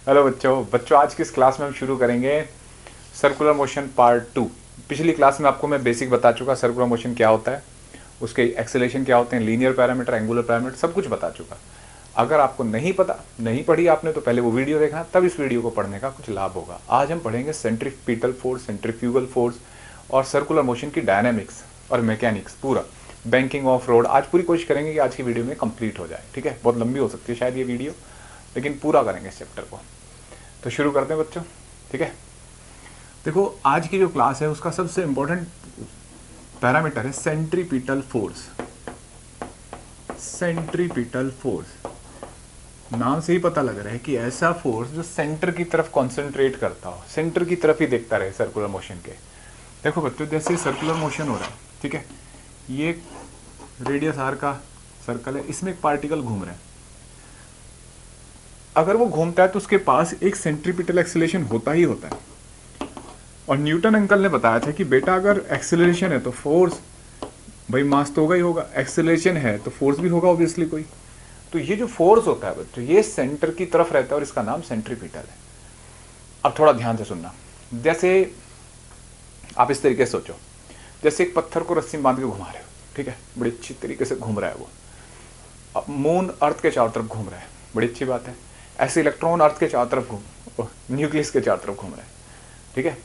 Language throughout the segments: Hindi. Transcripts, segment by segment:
हेलो बच्चों आज की इस क्लास में हम शुरू करेंगे सर्कुलर मोशन पार्ट 2। पिछली क्लास में आपको मैं बेसिक बता चुका सर्कुलर मोशन क्या होता है, उसके एक्सेलेरेशन क्या होते हैं, लीनियर पैरामीटर, एंगुलर पैरामीटर, सब कुछ बता चुका। अगर आपको नहीं पता, नहीं पढ़ी आपने, तो पहले वो वीडियो देखना, तब इस वीडियो को पढ़ने का कुछ लाभ होगा। आज हम पढ़ेंगे सेंट्रीपिटल फोर्स, सेंट्रीफ्यूगल फोर्स और सर्कुलर मोशन की डायनामिक्स और मैकेनिक्स, पूरा बैंकिंग ऑफ रोड। आज पूरी कोशिश करेंगे कि आज की वीडियो में कंप्लीट हो जाए। ठीक है, बहुत लंबी हो सकती है शायद ये वीडियो, लेकिन पूरा करेंगे इस चैप्टर को। तो शुरू करते हैं बच्चों। ठीक है, देखो आज की जो क्लास है उसका सबसे इंपॉर्टेंट पैरामीटर है सेंट्रीपिटल फोर्स। सेंट्रीपिटल फोर्स नाम से ही पता लग रहा है कि ऐसा फोर्स जो सेंटर की तरफ कॉन्सेंट्रेट करता हो, सेंटर की तरफ ही देखता रहे सर्कुलर मोशन के। देखो बच्चों, जैसे सर्कुलर मोशन हो रहा है, ठीक है, ये रेडियस आर का सर्कल है, इसमें एक पार्टिकल घूम रहा है। अगर वो घूमता है तो उसके पास एक सेंट्रीपिटल एक्सेलरेशन होता ही होता है। और न्यूटन अंकल ने बताया था कि बेटा अगर एक्सेलरेशन है तो फोर्स, भाई मास तो होगा ही होगा, एक्सेलरेशन है तो फोर्स भी होगा ऑब्वियसली कोई। तो ये जो फोर्स होता है बच्चों, ये सेंटर की तरफ रहता है और इसका नाम सेंट्रीपिटल है। अब थोड़ा ध्यान से सुनना। जैसे आप इस तरीके से सोचो, जैसे एक पत्थर को रस्सी में बांध के घुमा रहे हो, ठीक है, बड़ी अच्छी तरीके से घूम रहा है वो। अब मून अर्थ के चारों तरफ घूम रहा है, बड़ी अच्छी बात है। ऐसे इलेक्ट्रॉन अर्थ के चारों तरफ न्यूक्लियस के चारों तरफ घूम रहा है, ठीक है।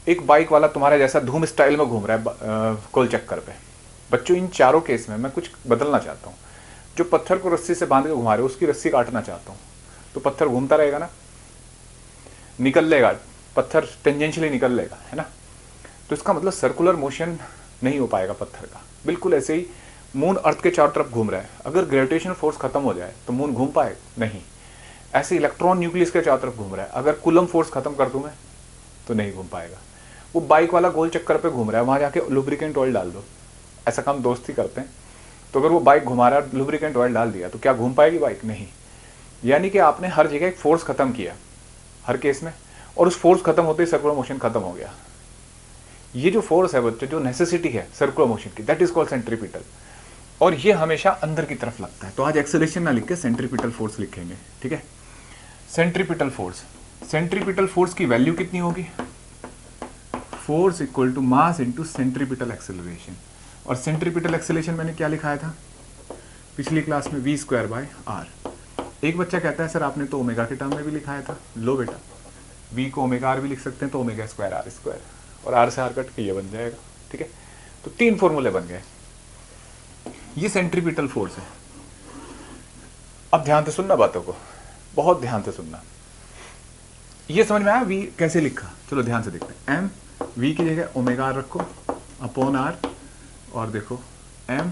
एक बाइक वाला तुम्हारे जैसा धूम स्टाइल में घूम रहा है गोल चक्कर पे। बच्चों इन चारों केस में मैं कुछ बदलना चाहता हूँ। जो पत्थर को रस्सी से बांध के घुमा रहे हो उसकी रस्सी काटना चाहता हूँ, तो पत्थर घूमता रहेगा ना, निकल लेगा, पत्थर टेंजेंशियली निकल लेगा, है ना। तो इसका मतलब सर्कुलर मोशन नहीं हो पाएगा पत्थर का। बिल्कुल ऐसे ही मून अर्थ के चारों तरफ घूम रहा है, अगर ग्रेविटेशनल फोर्स खत्म हो जाए तो मून घूम पाएगा नहीं। ऐसे इलेक्ट्रॉन न्यूक्लियस के चारों तरफ घूम रहा है, अगर कूलम फोर्स खत्म कर दूं मैं तो नहीं घूम पाएगा। वो बाइक वाला गोल चक्कर पे घूम रहा है, वहां जाके लुब्रिकेंट ऑयल डाल दो, ऐसा काम दोस्त ही करते हैं। तो अगर वो बाइक घुमा रहा है, लुब्रिकेंट ऑयल डाल दिया, तो क्या घूम पाएगी बाइक? नहीं। यानी कि आपने हर जगह एक फोर्स खत्म किया हर केस में, और उस फोर्स खत्म होते ही सर्कुलर मोशन खत्म हो गया। ये जो फोर्स है बच्चों, जो नेसेसिटी है सर्कुलर मोशन की, दैट इज कॉल्ड सेंट्रीपिटल। और ये हमेशा अंदर की तरफ लगता है। तो आज एक्सेलरेशन ना लिख के सेंट्रीपिटल फोर्स लिखेंगे, ठीक है। सेंट्रीपिटल फोर्स, सेंट्रीपिटल फोर्स की वैल्यू कितनी होगी? Force equal to mass into centripetal acceleration. और सेंट्रीपिटल एक्सेलरेशन मैंने क्या लिखाया था पिछली क्लास में? V square by R. एक बच्चा कहता है सर आपने तो ओमेगा के टर्म में भी लिखाया था। लो बेटा, वी को ओमेगा आर भी लिख सकते हैं, तो ओमेगा स्क्वायर आर स्क्वायर, और आर से आर कट के ये बन जाएगा, ठीक है। तो तीन फॉर्मूले बन गए। ये सेंट्रीपिटल फोर्स है। अब ध्यान से सुनना बातों को, बहुत ध्यान से सुनना। ये समझ में आया वी कैसे लिखा? चलो ध्यान से देखते हैं। एम वी की जगह ओमेगा आर रखो अपॉन आर, और देखो M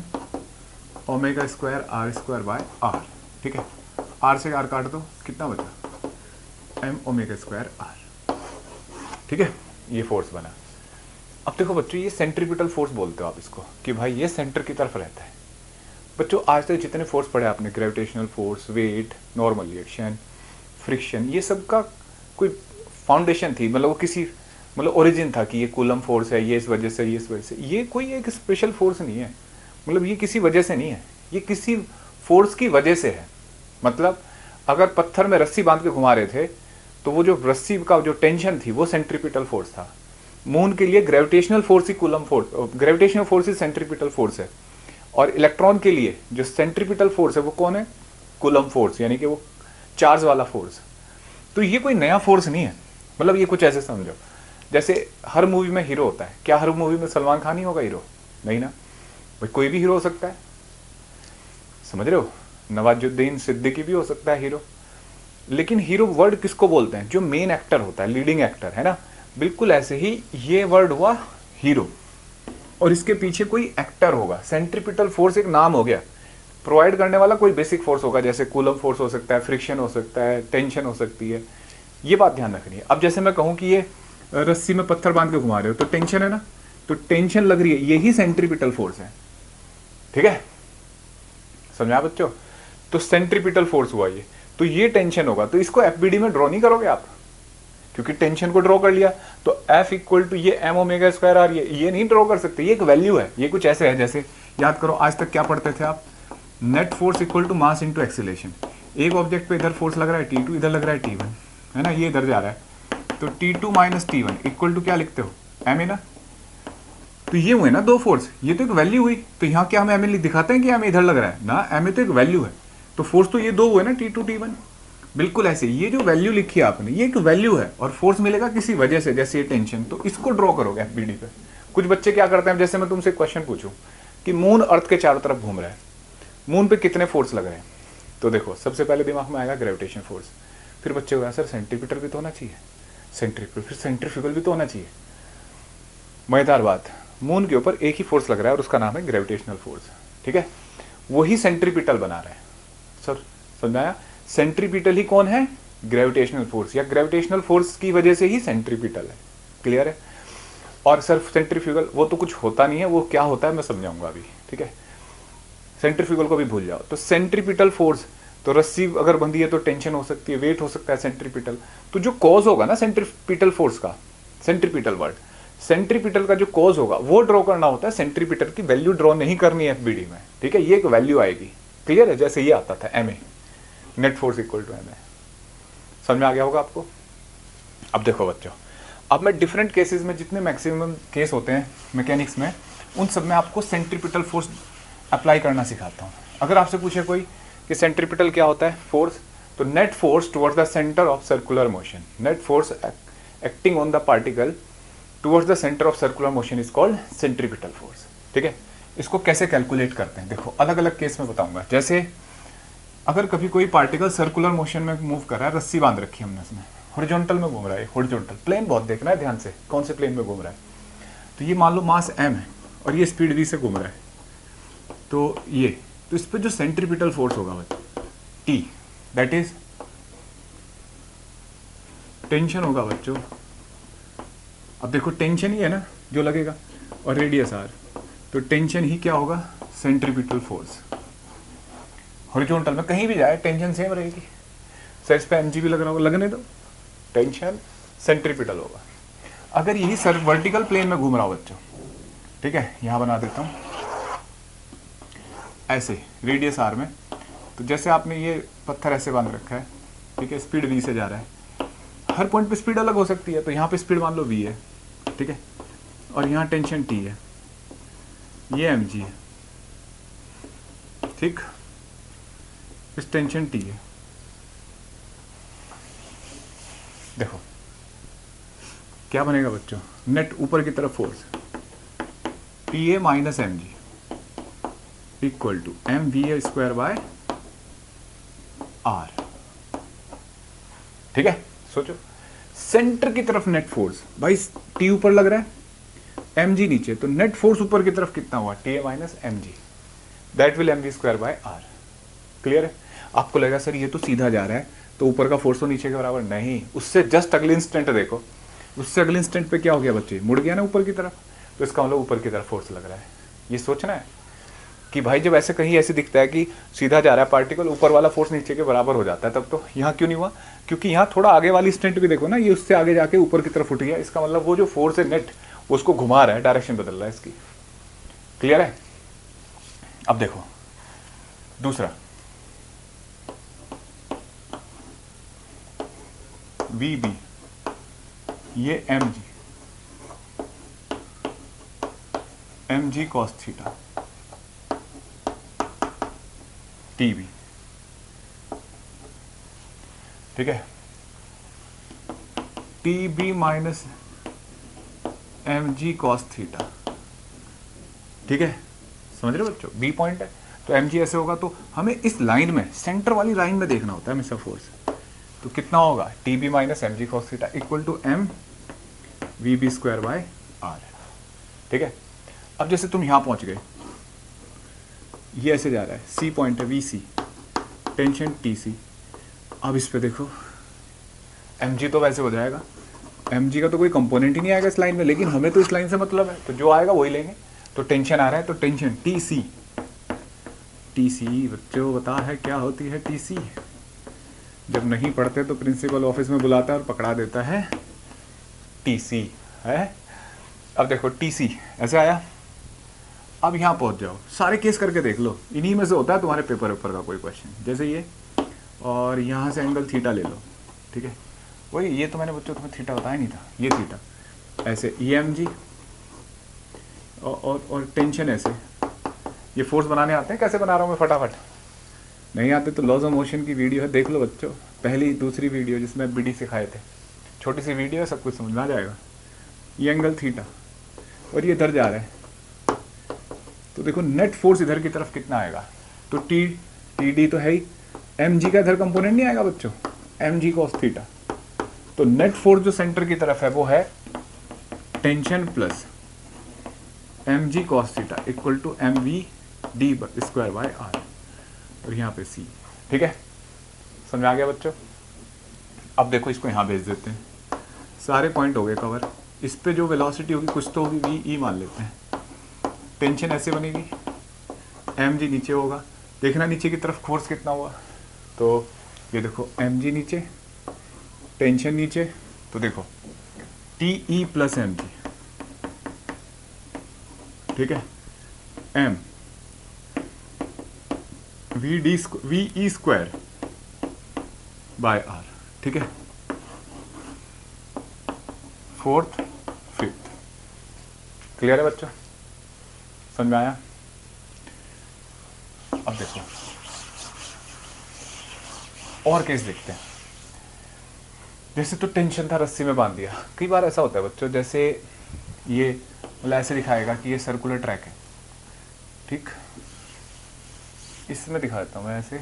omega square R square by R, ठीक है। आर से आर काट दो, कितना बचा? एम ओमेगा स्क्वायर आर, ठीक है। ये फोर्स बना। अब देखो बच्चों, ये सेंट्रीपिटल फोर्स बोलते हो आप इसको, कि भाई ये सेंटर की तरफ रहता है। बच्चों आज तक जितने फोर्स पढ़े आपने, gravitational force, weight, normal reaction, friction, ये सब का कोई फाउंडेशन थी, मतलब वो किसी मतलब ओरिजिन था कि ये कूलम फोर्स है, ये इस वजह से, ये इस वजह से। ये कोई एक स्पेशल फोर्स नहीं है, मतलब ये किसी वजह से नहीं है, ये किसी फोर्स की वजह से है। मतलब अगर पत्थर में रस्सी बांध के घुमा रहे थे तो वो जो रस्सी का जो टेंशन थी वो सेंट्रीपिटल फोर्स था। मून के लिए ग्रेविटेशनल फोर्स ही कूलम फोर्स, ग्रेविटेशनल फोर्स ही सेंट्रीपिटल फोर्स है। और इलेक्ट्रॉन के लिए जो सेंट्रीपिटल फोर्स है वो कौन है? कूलम फोर्स, यानी कि वो चार्ज वाला फोर्स। तो ये कोई नया फोर्स नहीं है। मतलब ये कुछ ऐसे समझो, जैसे हर मूवी में हीरो होता है। क्या हर मूवी में सलमान खान ही होगा हीरो? नहीं ना भाई, कोई भी हीरो हो सकता है, समझ रहे हो। नवाजुद्दीन सिद्दीकी भी हो सकता है हीरो। लेकिन हीरो वर्ड किसको बोलते हैं? जो मेन एक्टर होता है, लीडिंग एक्टर, है ना। बिल्कुल ऐसे ही ये वर्ड हुआ हीरो, और इसके पीछे कोई एक्टर होगा। सेंट्रीपिटल फोर्स एक नाम हो गया, प्रोवाइड करने वाला कोई बेसिक फोर्स होगा, जैसे कूलम फोर्स हो सकता है, फ्रिक्शन हो सकता है, टेंशन हो सकती है। ये बात ध्यान रखनी है। अब जैसे मैं कहूं कि ये रस्सी में पत्थर बांध के घुमा रहे हो तो टेंशन है ना, तो टेंशन लग रही है, यही सेंट्रीपिटल फोर्स है, ठीक है। समझा बच्चों? तो सेंट्रीपिटल फोर्स हुआ ये, तो ये टेंशन होगा। तो इसको एफबीडी में ड्रॉ नहीं करोगे आप, क्योंकि टेंशन को ड्रॉ कर लिया तो एफ इक्वल टू ये एम ओमेगा स्क्वायर आर, ये नहीं ड्रॉ कर सकते, ये एक वैल्यू है। ये कुछ ऐसे है, जैसे याद करो आज तक क्या पढ़ते थे आप? Net force equal to mass into acceleration. एक ऑब्जेक्ट पे इधर फोर्स लग रहा है T2, इधर लग रहा है T1, है ना, ये इधर जा रहा है, तो T2 minus T1 equal to क्या लिखते हो, एम ए ना। तो ये हुए ना दो फोर्स, ये तो एक वैल्यू हुई, तो यहाँ क्या हम एम ए दिखाते हैं कि एम इधर लग रहा है ना, एम ए तो एक वैल्यू है, तो फोर्स तो ये दो हुए ना T2 T1। बिल्कुल ऐसे, ये जो वैल्यू लिखी है आपने ये एक वैल्यू है और फोर्स मिलेगा किसी वजह से, जैसे ये टेंशन, तो इसको ड्रॉ करोगे एफबीडी पे। कुछ बच्चे क्या करते हैं, जैसे मैं तुमसे क्वेश्चन पूछूं कि मून अर्थ के चारों तरफ घूम रहा है, मून पे कितने फोर्स लग रहे हैं, तो देखो सबसे पहले दिमाग में आएगा ग्रेविटेशन फोर्स, फिर बच्चे को सर सेंट्रीपिटल भी तो होना चाहिए, सेंट्रीपिटल फिर सेंट्रीफ्यूगल भी तो होना चाहिए। मजेदार बात, मून के ऊपर एक ही फोर्स लग रहा है और उसका नाम है ग्रेविटेशनल फोर्स, ठीक है, वही सेंट्रीपिटल बना रहा है। सर समझ आया, सेंट्रीपिटल ही कौन है, ग्रेविटेशनल फोर्स, या ग्रेविटेशनल फोर्स की वजह से ही सेंट्रीपिटल है। क्लियर है। और सर सेंट्रीफ्यूगल वो तो कुछ होता नहीं है, वो क्या होता है मैं समझाऊंगा अभी, ठीक है, सेंट्रीफ्यूगल को भी भूल जाओ। तो सेंट्रीपिटल फोर्स, तो रस्सी अगर बंधी है तो टेंशन हो सकती है, वेट हो सकता है सेंट्रीपिटल, तो जो कॉज होगा ना सेंट्रीपिटल फोर्स का, सेंट्रीपिटल वर्ड, सेंट्रीपिटल का जो कॉज होगा वो ड्रॉ करना होता है, सेंट्रीपिटल की वैल्यू ड्रॉ नहीं करनी है एफबीडी में, ठीक है, ये एक वैल्यू आएगी। क्लियर है, जैसे ये आता था M A, net force equal to M A, समझ में आ गया होगा आपको। अब देखो बच्चों, अब मैं डिफरेंट केसेस में जितने मैक्सिमम केस होते हैं मैकेनिक्स में, उन सब में आपको सेंट्रीपिटल फोर्स अप्लाई करना सिखाता हूँ। अगर आपसे पूछे कोई कि सेंट्रीपिटल क्या होता है फोर्स, तो net force towards the centre of circular motion, net force acting on the particle towards the centre of circular motion is called centripetal force, ठीक है। इसको कैसे कैलकुलेट करते हैं, देखो अलग अलग केस में बताऊंगा। जैसे अगर कभी कोई पार्टिकल सर्कुलर मोशन में मूव कर रहा है, रस्सी बांध रखी है हमने उसमें, हॉरिजॉन्टल में घूम रहा है, हॉरिजॉन्टल प्लेन बहुत देखना है ध्यान से, कौन से प्लेन में घूम रहा है, तो ये मान लो मास m है और ये स्पीड v से घूम रहा है, तो ये, तो इस पर जो सेंट्रीपिटल फोर्स होगा बच्चों T, दैट इज टेंशन होगा बच्चों। अब देखो टेंशन ही है ना जो लगेगा, और रेडियस r, तो टेंशन ही क्या होगा, सेंट्रीपिटल फोर्स। हॉरिजॉन्टल में कहीं भी जाए टेंशन सेम रहेगी, सर इस पे mg भी लग रहा होगा, लगने दो, टेंशन सेंट्रीपिटल होगा। अगर यही सर वर्टिकल प्लेन में घूम रहा हो बच्चों, ठीक है, यहां बना देता हूं ऐसे रेडियस r में, तो जैसे आपने ये पत्थर ऐसे बांध रखा है, ठीक है, स्पीड v से जा रहा है, हर पॉइंट पे स्पीड अलग हो सकती है, तो यहाँ पे स्पीड मान लो v है, ठीक है, और यहाँ टेंशन t है, ये mg है, ठीक, इस टेंशन t है। देखो क्या बनेगा बच्चों, नेट ऊपर की तरफ force T A minus M G equal to M V A square by R, ठीक है। सोचो सेंटर की तरफ नेट फोर्स, भाई टी ऊपर लग रहा है एम जी नीचे, तो नेट फोर्स ऊपर की तरफ कितना हुआ, T A minus M G, that will M V square by R. Clear है। आपको लगेगा सर ये तो सीधा जा रहा है, तो ऊपर का फोर्स तो नीचे के बराबर, नहीं, उससे जस्ट अगले इंस्टेंट देखो, उससे अगले इंस्टेंट पे क्या हो गया बच्चे, मुड़ गया ना ऊपर की तरफ, तो इसका मतलब ऊपर की तरफ फोर्स लग रहा है। ये सोचना है कि भाई जब ऐसे कहीं ऐसे दिखता है कि सीधा जा रहा है पार्टिकल, ऊपर वाला फोर्स नीचे के बराबर हो जाता है, तब तो यहाँ क्यों नहीं हुआ, क्योंकि यहाँ थोड़ा आगे वाली इंस्टेंट भी देखो ना, ये उससे आगे जाके ऊपर की तरफ उठ गया, इसका मतलब वो जो फोर्स है नेट, वो उसको घुमा रहा है, डायरेक्शन बदल रहा है इसकी। क्लियर है। अब देखो दूसरा, वी बी, ये M G cos theta, T B, ठीक है, T B minus M G cos theta, ठीक है, समझ रहे हो बच्चों, बी पॉइंट है, तो एम जी ऐसे होगा, तो हमें इस लाइन में, सेंटर वाली लाइन में देखना होता है हमेशा फोर्स, तो कितना होगा, T B minus M G cos theta equal to M V B square by R, ठीक है। अब जैसे तुम यहां पहुंच गए, ये ऐसे जा रहा है, सी पॉइंट है, V C, tension T C, अब इस पे देखो एम जी तो वैसे हो जाएगा, एम जी का तो कोई कंपोनेंट ही नहीं आएगा इस लाइन में, लेकिन हमें तो इस लाइन से मतलब है, तो जो आएगा वही लेंगे, तो टेंशन आ रहा है, तो tension T C, T C बच्चों बता है क्या होती है टी सी, जब नहीं पढ़ते तो प्रिंसिपल ऑफिस में बुलाता है और पकड़ा देता है, टी सी है। अब देखो टी सी ऐसे आया, अब यहाँ पहुँच जाओ, सारे केस करके देख लो, इन्हीं में से होता है तुम्हारे पेपर ऊपर का कोई क्वेश्चन, जैसे ये, और यहाँ से एंगल थीटा ले लो, ठीक है, वही ये तो मैंने बच्चों तुम्हें थीटा बताया नहीं था, ये थीटा ऐसे ई एम जी और टेंशन ऐसे। ये फोर्स बनाने आते हैं, कैसे बना रहा हूँ मैं फटाफट? नहीं आते तो लॉज ऑफ मोशन की वीडियो है, देख लो बच्चों, पहली दूसरी वीडियो जिसमें बीडी सिखाए थे, छोटी सी वीडियो है, सब कुछ समझ में आ जाएगा। ये एंगल थीटा और ये इधर जा रहा है, तो देखो नेट फोर्स इधर की तरफ कितना आएगा, तो टी डी तो है ही, एम जी का इधर कंपोनेंट नहीं आएगा बच्चों, एम जी कॉस थीटा। तो नेट फोर्स जो सेंटर की तरफ है वो है tension plus M G cos theta equal to M V D square by R, और यहाँ पे सी। ठीक है, समझ आ गया बच्चों? अब देखो इसको यहाँ भेज देते हैं, सारे पॉइंट हो गए कवर। इस पे जो वेलोसिटी होगी कुछ तो होगी, वी ई मान लेते हैं। टेंशन ऐसे बनेगी, एम जी नीचे होगा, देखना नीचे की तरफ फोर्स कितना हुआ, तो ये देखो एम जी नीचे, टेंशन नीचे, तो देखो T E plus M G, ठीक है, M V E square by R. ठीक है, फोर्थ फिफ्थ, क्लियर है बच्चों? समझ में आया? अब देखो और केस देखते हैं। जैसे तो टेंशन था, रस्सी में बांध दिया। कई बार ऐसा होता है बच्चों, जैसे ये मतलब ऐसे दिखाएगा कि ये सर्कुलर ट्रैक है, ठीक, इसमें दिखा देता हूँ मैं ऐसे,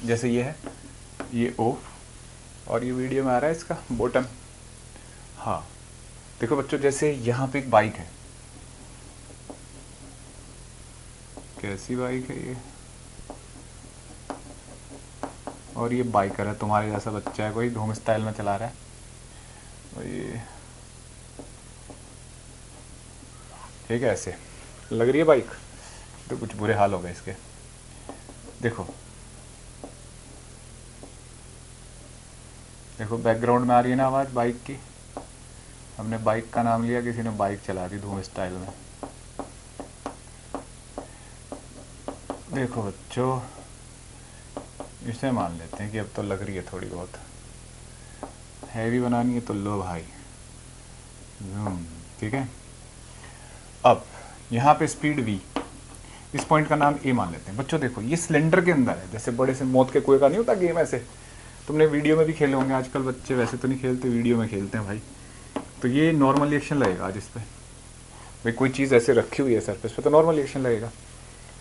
जैसे ये है, ये ओ, और ये वीडियो में आ रहा है इसका बॉटम। हाँ देखो बच्चों, जैसे यहाँ पे एक बाइक है, कैसी बाइक है ये, और ये बाइकर है, तुम्हारे जैसा बच्चा है कोई, धूम स्टाइल में चला रहा है, और ये ठीक है, ऐसे लग रही है बाइक, तो कुछ बुरे हाल हो गए इसके। देखो देखो बैकग्राउंड में आ रही है ना आवाज़ बाइक की, हमने बाइक का नाम लिया, किसी ने बाइक चला दी धूम स्टाइल में। देखो बच्चों, इसे मान लेते हैं कि अब तो लग रही है थोड़ी बहुत, हैवी बनानी है तो लो भाई, ठीक है। अब यहाँ पे स्पीड v, इस पॉइंट का नाम a मान लेते हैं बच्चों। देखो ये सिलेंडर के अंदर है, जैसे बड़े से मौत के कुएं का नहीं होता गेम, ऐसे तुमने वीडियो में भी खेले होंगे, आजकल बच्चे वैसे तो नहीं खेलते, वीडियो में खेलते हैं भाई। तो ये नॉर्मल रिएक्शन लगेगा आज इस पर, भाई कोई चीज़ ऐसे रखी हुई है सरफेस पे तो नॉर्मल रिएक्शन लगेगा।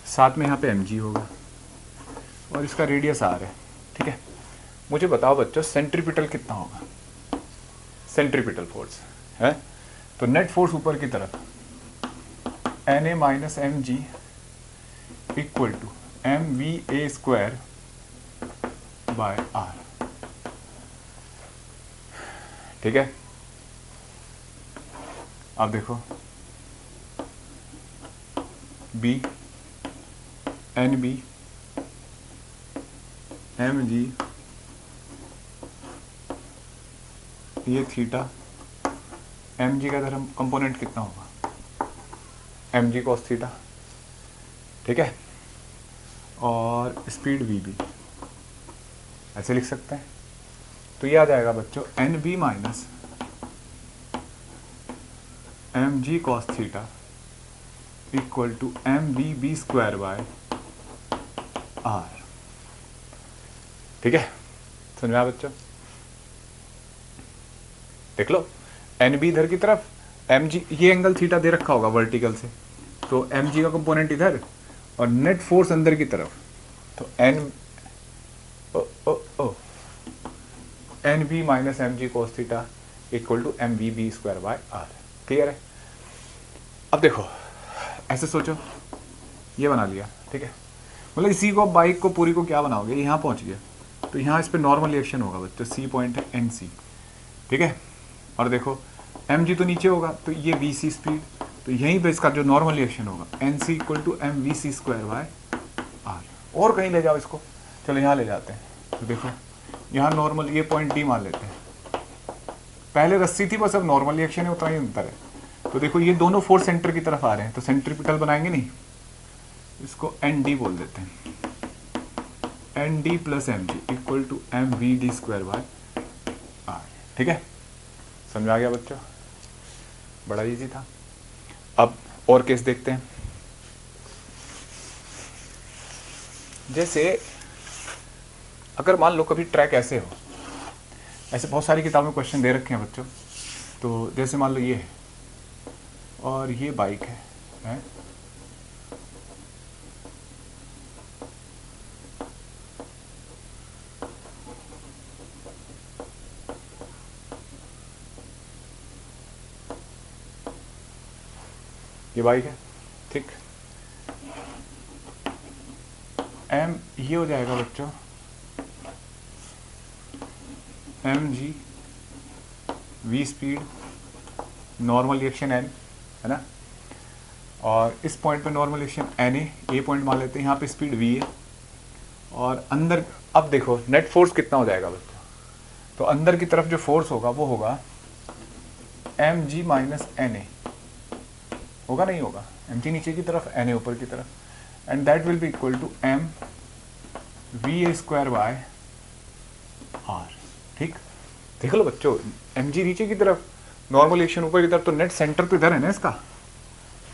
साथ में यहाँ पे mg होगा और इसका रेडियस r है, ठीक है। मुझे बताओ बच्चों सेंट्रीपिटल कितना होगा, सेंट्रीपिटल फोर्स है, तो नेट फोर्स ऊपर की तरफ Na minus M G equal to M V A square by R, ठीक है। अब देखो B N B M G, ये थीटा, एम जी का इधर कंपोनेंट कितना होगा, एम जी कॉस थीटा, ठीक है। और स्पीड वी बी ऐसे लिख सकते हैं, तो ये आ जाएगा बच्चों N B minus M G cos theta equal to M B B square by R, ठीक है। समझ में आया बच्चों? देख लो एन बी इधर की तरफ, एम जी, ये एंगल थीटा दे रखा होगा वर्टिकल से, तो एम जी का कंपोनेंट इधर और नेट फोर्स अंदर की तरफ, तो N N B minus M G cos theta equal to M B B square by R, clear है? अब देखो ऐसे सोचो, ये बना लिया, ठीक है। मतलब इसी को बाइक को पूरी को क्या बनाओगे, यहाँ पहुँच गया, तो यहाँ इस पर नॉर्मल रिएक्शन होगा बच्चों, सी पॉइंट है एन सी, ठीक है। और देखो एम जी तो नीचे होगा, तो ये वी सी स्पीड, तो यहीं पे इसका जो नॉर्मल रिएक्शन होगा N C equal to M V C square by R. और कहीं ले जाओ इसको, चलो यहाँ ले जाते हैं, तो देखो यहाँ नॉर्मल, ये पॉइंट डी मान लेते हैं, पहले रस्सी थी बस, अब नॉर्मल रिएक्शन है, उतना ही अंतर है। तो देखो ये दोनों फोर्स सेंटर की तरफ आ रहे हैं, तो सेंट्रीपिटल बनाएंगे नहीं, इसको एन डी बोल देते हैं, N D plus M G equal to M V D square by R. ठीक है, समझ आ गया बच्चों, बड़ा इजी था। अब और केस देखते हैं। जैसे अगर मान लो कभी ट्रैक ऐसे हो, ऐसे बहुत सारी किताबों में क्वेश्चन दे रखे हैं बच्चों। तो जैसे मान लो ये है और ये बाइक है? ये बाइक है, ठीक। एम ये हो जाएगा बच्चों M G V speed, normal reaction N, है ना। और इस पॉइंट पे normal reaction N A point मान लेते हैं, यहाँ पे स्पीड वी है। और अंदर अब देखो नेट फोर्स कितना हो जाएगा बच्चों, तो अंदर की तरफ जो फोर्स होगा वो होगा M G minus N A, होगा नहीं होगा, एम जी नीचे की तरफ एन ए ऊपर की तरफ, and that will be equal to M V A square by R. ठीक, देख लो बच्चों, एम जी नीचे की तरफ, नॉर्मल रिएक्शन ऊपर की तरफ, तो नेट सेंटर तो इधर है ना इसका,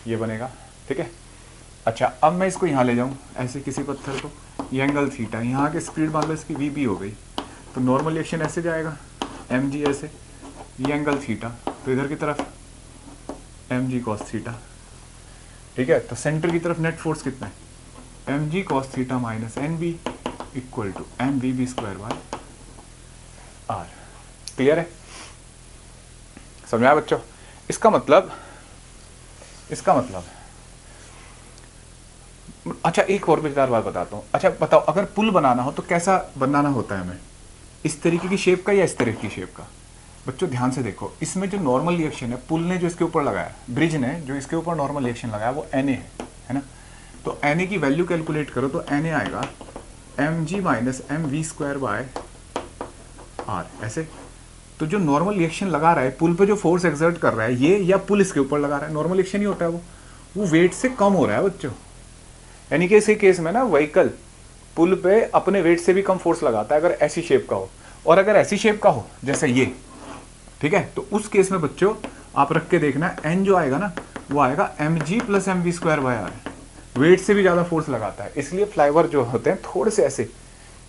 ये बनेगा। ठीक है, अच्छा अब मैं इसको यहाँ ले जाऊँ ऐसे किसी पत्थर को, ये एंगल थीटा, यहाँ की स्पीड मान लो इसकी वी बी हो गई, तो नॉर्मल रिएक्शन ऐसे जाएगा एम जी ऐसे, ये एंगल थीटा, तो इधर की तरफ एम जी कॉस थीटा। ठीक है, तो सेंटर की तरफ नेट फोर्स कितना है, M G cos theta minus N B equal to M V B square by R. Clear है, समझ आया बच्चों। इसका मतलब अच्छा एक और मजेदार बात बताता हूँ। अच्छा बताओ, अगर पुल बनाना हो तो कैसा बनाना होता है हमें, इस तरीके की शेप का या इस तरीके की शेप का? बच्चों ध्यान से देखो, इसमें जो नॉर्मल रिएक्शन है, पुल ने जो इसके ऊपर लगाया, ब्रिज ने जो इसके ऊपर नॉर्मल रिएक्शन लगाया वो एन है ना। तो एन की वैल्यू कैलकुलेट करो तो एन आएगा M G minus M V square by R, ऐसे। तो जो नॉर्मल रिएक्शन लगा रहा है, पुल पे जो फोर्स एक्सर्ट कर रहा है ये, या पुल इसके ऊपर लगा रहा है, नॉर्मल रिएक्शन ही होता है वो वेट से कम हो रहा है बच्चों। यानी कि इसी केस में ना व्हीकल पुल पे अपने वेट से भी कम फोर्स लगाता है अगर ऐसी शेप का हो, और अगर ऐसी शेप का हो जैसे ये, ठीक है, तो उस केस में बच्चों आप रख के देखना, एन जो आएगा ना वो आएगा M G plus M V square by R, weight से भी ज़्यादा फोर्स लगाता है। इसलिए फ्लाईओवर जो होते हैं थोड़े से ऐसे,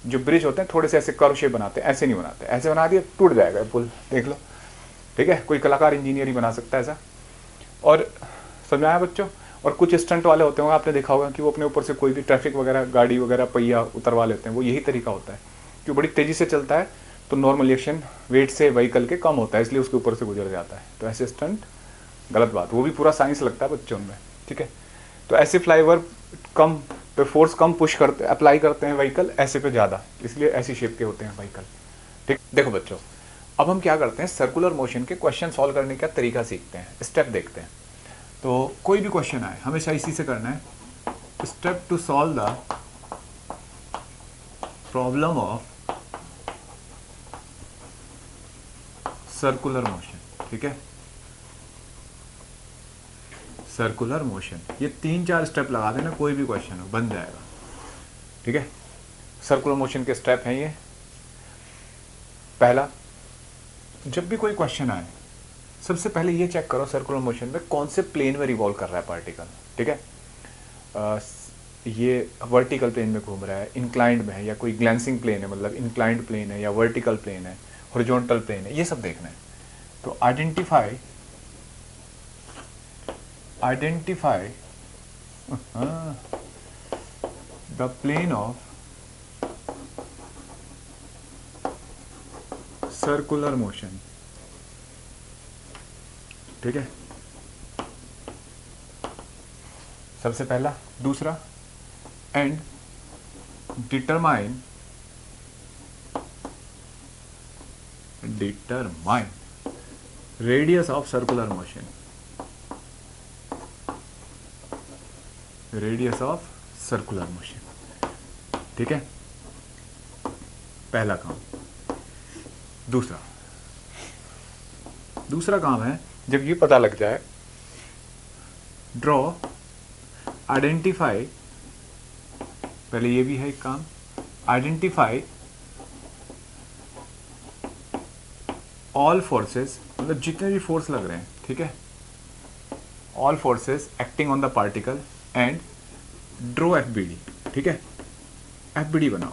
जो ब्रिज होते हैं थोड़े से ऐसे कर्व शेप बनाते हैं, ऐसे नहीं बनाते, ऐसे बना दिए टूट जाएगा पुल, देख लो। ठीक है, कोई कलाकार इंजीनियर ही बना सकता है ऐसा। और समझ आया बच्चों। और कुछ स्टंट वाले होते होंगे, आपने देखा होगा कि वो अपने ऊपर से कोई भी ट्रैफिक वगैरह गाड़ी वगैरह पहिया उतरवा लेते हैं, वो यही तरीका होता है कि बड़ी तेज़ी से चलता है तो नॉर्मल रिएक्शन वेट से व्हीकल के कम होता है, इसलिए उसके ऊपर से गुजर जाता है। तो ऐसे स्टंट गलत बात, वो भी पूरा साइंस लगता है बच्चों में। ठीक है, तो ऐसे फ्लाईओवर कम पे फोर्स कम पुश करते अप्लाई करते हैं व्हीकल, ऐसे पे ज़्यादा, इसलिए ऐसी शेप के होते हैं व्हीकल। ठीक, देखो बच्चों अब हम क्या करते हैं, सर्कुलर मोशन के क्वेश्चन सॉल्व करने का तरीका सीखते हैं, स्टेप देखते हैं। तो कोई भी क्वेश्चन आए हमेशा इसी से करना है, step two solve the problem of circular motion. ठीक है, सर्कुलर मोशन, ये 3-4 स्टेप लगा देना, कोई भी क्वेश्चन हो बन जाएगा। ठीक है, सर्कुलर मोशन के स्टेप हैं ये। पहला, जब भी कोई क्वेश्चन आए सबसे पहले ये चेक करो सर्कुलर मोशन में कौन से प्लेन में रिवॉल्व कर रहा है पार्टिकल। ठीक है, ये वर्टिकल प्लेन में घूम रहा है, इंक्लाइंड में है, या कोई ग्लैंसिंग प्लेन है, मतलब इंक्लाइंड प्लेन है, या वर्टिकल प्लेन है, हॉरिजॉन्टल प्लेन है, ये सब देखना है। तो identify the plane of circular motion. ठीक है, सबसे पहला। दूसरा, and determine radius of circular motion, radius of circular motion. ठीक है, पहला काम। दूसरा काम है, जब ये पता लग जाए, ड्रॉ आइडेंटिफाई, पहले ये भी है एक काम, आइडेंटिफाई ऑल फोर्सेस, मतलब जितने भी फोर्स लग रहे हैं, ठीक है, all forces acting on the particle and draw FBD, ठीक है, एफबीडी बनाओ,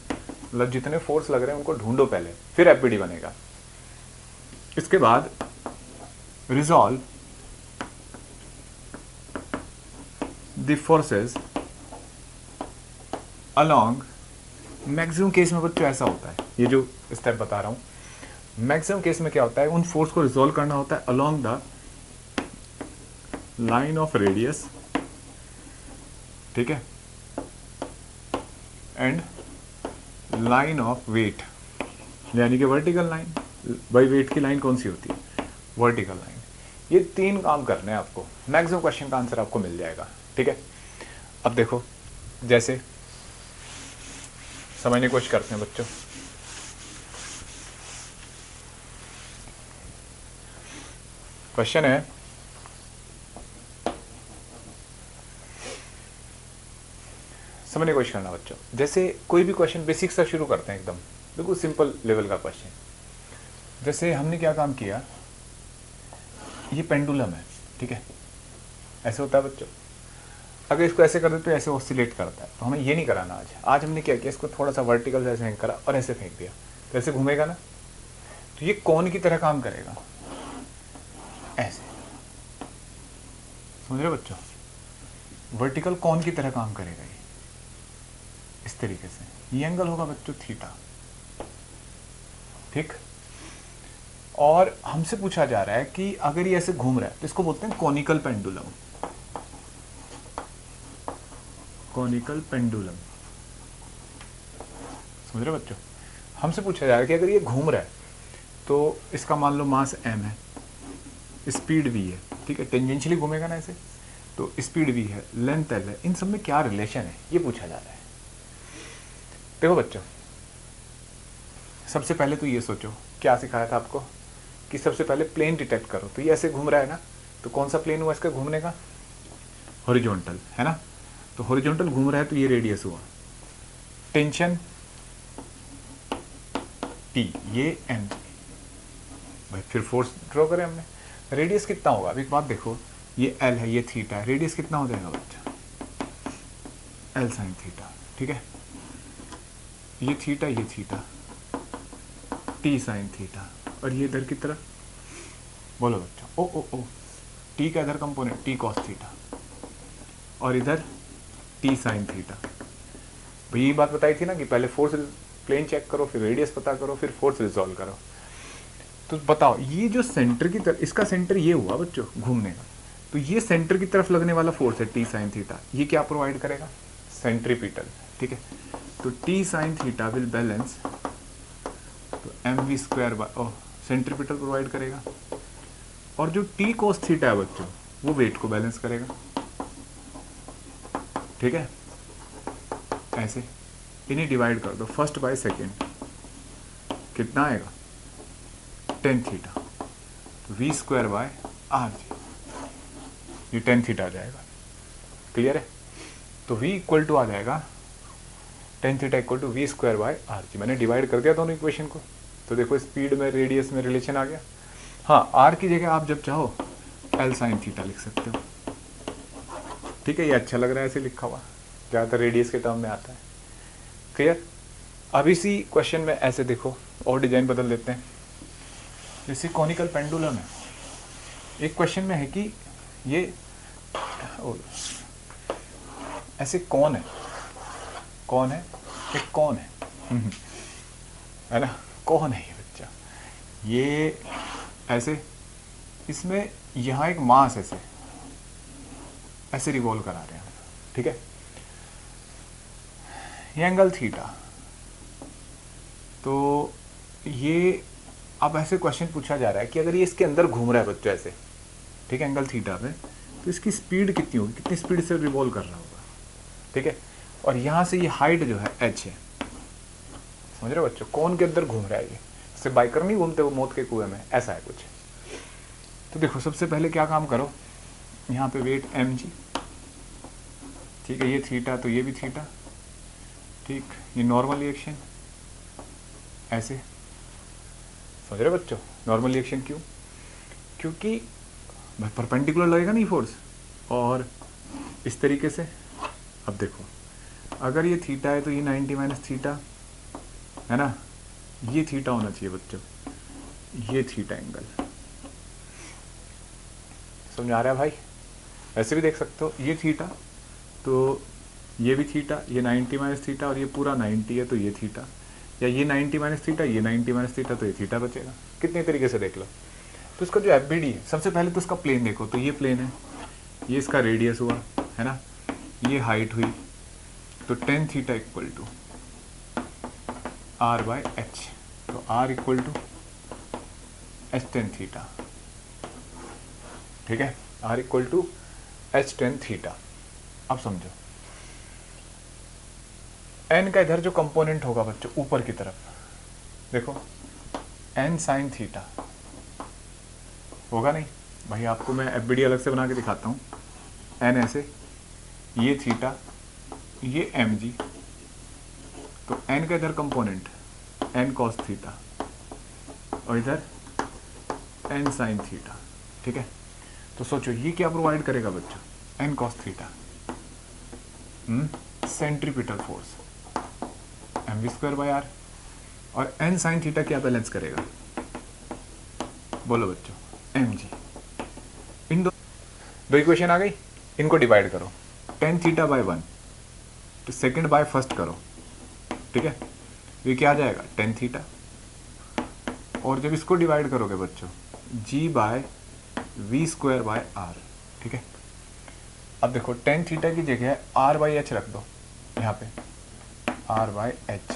मतलब जितने फोर्स लग रहे हैं उनको ढूंढो पहले, फिर एफबीडी बनेगा। इसके बाद resolve the forces along, maximum case में बच्चों ऐसा होता है, ये जो स्टेप बता रहा हूं, मैक्सिमम केस में क्या होता है, उन फोर्स को रिजॉल्व करना होता है along the line of radius, ठीक है, एंड लाइन ऑफ वेट, यानी कि वर्टिकल लाइन। बाई वेट की लाइन कौन सी होती है, वर्टिकल लाइन। ये 3 काम करने हैं आपको, मैक्सिमम क्वेश्चन का आंसर आपको मिल जाएगा, ठीक है। अब देखो, जैसे समझने की कोशिश करते हैं बच्चों। क्वेश्चन है, समझने की कोशिश करना बच्चों। जैसे कोई भी क्वेश्चन बेसिक से शुरू करते हैं, एकदम बिल्कुल सिंपल लेवल का क्वेश्चन। जैसे हमने क्या काम किया, ये पेंडुलम है, ठीक है, ऐसे होता है बच्चों। अगर इसको ऐसे कर देते तो ऐसे ऑसिलेट करता है, तो हमें ये नहीं कराना आज। आज हमने क्या किया, इसको थोड़ा सा वर्टिकल से ऐसे हैंग करा और ऐसे फेंक दिया, तो ऐसे घूमेगा ना, तो ये कोन की तरह काम करेगा, ऐसे, समझ रहे हो बच्चों, वर्टिकल कोन की तरह काम करेगा ये, इस तरीके से। ये एंगल होगा बच्चों थीटा, ठीक। और हमसे पूछा जा रहा है कि अगर ये ऐसे घूम रहा है तो इसको बोलते हैं कोनिकल पेंडुलम, कोनिकल पेंडुलम, समझ रहे बच्चों। हमसे पूछा जा रहा है कि अगर ये घूम रहा है तो इसका मान लो मास m है, स्पीड v है, ठीक है, टेंजेंशियली घूमेगा ना ऐसे, तो स्पीड v है, लेंथ l है, इन सब में क्या रिलेशन है, ये पूछा जा रहा है। देखो बच्चों, सबसे पहले तो ये सोचो, क्या सिखाया था आपको कि सबसे पहले प्लेन डिटेक्ट करो। तो ये ऐसे घूम रहा है ना, तो कौन सा प्लेन हुआ इसका घूमने का, हॉरिजॉन्टल, है ना। तो हॉरिजॉन्टल घूम रहा है तो ये रेडियस हुआ, टेंशन T, ये m, भाई फिर फोर्स ड्रॉ करें हमने, रेडियस कितना होगा। अब एक बात देखो, ये L है, ये थीटा है, रेडियस कितना हो जाएगा बच्चा, L साइन थीटा, ठीक है, ये थीटा, ये थीटा, T साइन थीटा, और ये इधर की तरफ, बोलो बच्चा, ओ ओ ओ, T का इधर कंपोनेंट T कॉस थीटा, और इधर T साइन थीटा। भाई ये बात बताई थी ना कि पहले फोर्स प्लेन चेक करो, फिर रेडियस पता करो, फिर फोर्स रिजॉल्व करो। तो बताओ, ये जो सेंटर की तरफ, इसका सेंटर ये हुआ बच्चों घूमने का, तो ये सेंटर की तरफ लगने वाला फोर्स है T साइन थीटा, ये क्या प्रोवाइड करेगा, सेंट्रीपिटल, ठीक है। तो T sine theta will balance, तो mv square bye, centripetal provide करेगा, और जो T कोस थीटा है बच्चों, वो वेट को बैलेंस करेगा, ठीक है। ऐसे इन्हें डिवाइड कर दो, फर्स्ट बाय सेकेंड, कितना आएगा, टेन थीटा, तो V square by R G, ये टेन थीटा आ जाएगा, क्लियर है। तो v इक्वल टू आ जाएगा tan theta equal to V square by R G. मैंने डिवाइड कर दिया दोनों इक्वेशन को, तो देखो स्पीड में रेडियस में रिलेशन आ गया। हाँ, आर की जगह आप जब चाहो एल साइन थीटा लिख सकते हो, ठीक है, ये अच्छा लग रहा है ऐसे लिखा हुआ, ज़्यादातर रेडियस के टर्म में आता है, क्लियर। अब इसी क्वेश्चन में ऐसे देखो, और डिजाइन बदल देते हैं। जैसे कॉनिकल पेंडुलम है, एक क्वेश्चन में है कि ये ऐसे कौन है, कौन है, एक कौन है ना, कौन है ये बच्चा, ये ऐसे, इसमें यहाँ एक मास ऐसे ऐसे रिवॉल्व करा रहे हैं, ठीक है, ये एंगल थीटा। तो ये अब ऐसे क्वेश्चन पूछा जा रहा है कि अगर ये इसके अंदर घूम रहा है बच्चों ऐसे, ठीक है, एंगल थीटा पे, तो इसकी स्पीड कितनी होगी, कितनी स्पीड से रिवॉल्व कर रहा होगा, ठीक है। और यहाँ से ये हाइट जो है h है, समझ रहे हो बच्चों, कौन के अंदर घूम रहा है ये, जैसे बाइकर नहीं घूमते वो मौत के कुएं में, ऐसा है कुछ। तो देखो सबसे पहले क्या काम करो, यहाँ पे वेट mg, ठीक है, ये थीटा, तो ये भी थीटा, ठीक, ये नॉर्मल रिएक्शन ऐसे, समझ रहे बच्चों? नॉर्मल रिएक्शन क्यों? क्योंकि परपेंडिकुलर लगेगा नहीं फोर्स, और इस तरीके से। अब देखो, अगर ये थीटा है तो ये 90 माइनस थीटा है ना, ये थीटा होना चाहिए बच्चों, ये थीटा एंगल। समझ आ रहा है भाई? ऐसे भी देख सकते हो, ये थीटा तो ये भी थीटा, ये 90 माइनस थीटा, और ये पूरा 90 है तो ये थीटा, या ये 90 माइनस थीटा, ये 90 माइनस थीटा, तो ये थीटा बचेगा। कितने तरीके से देख लो। तो इसका जो एफ है, सबसे पहले तो इसका प्लेन देखो, तो ये प्लेन है, ये इसका रेडियस हुआ है ना, ये हाइट हुई, तो tan theta equal to R by H, तो R equal to H tan theta. ठीक है, R equal to H tan theta. अब समझो, एन का इधर जो कंपोनेंट होगा बच्चों ऊपर की तरफ, देखो एन साइन थीटा होगा नहीं भाई? आपको मैं एफबीडी अलग से बना के दिखाता हूँ। एन ऐसे, ये थीटा, ये एम जी, तो एन का इधर कंपोनेंट एन कॉस थीटा, और इधर एन साइन थीटा। ठीक है, तो सोचो ये क्या प्रोवाइड करेगा बच्चों? N cos theta, centripetal force M V square by R, और एन साइन थीटा क्या बैलेंस करेगा? बोलो बच्चों, एम जी। इन दो इक्वेशन आ गई, इनको डिवाइड करो, टेन थीटा बाय 1, तो सेकंड बाय फर्स्ट करो। ठीक है, ये क्या आ जाएगा? टेन थीटा, और जब इसको डिवाइड करोगे बच्चों, G by V square by R. ठीक है, अब देखो टेन थीटा की जगह आर बाई एच रख दो, यहाँ पे R by H,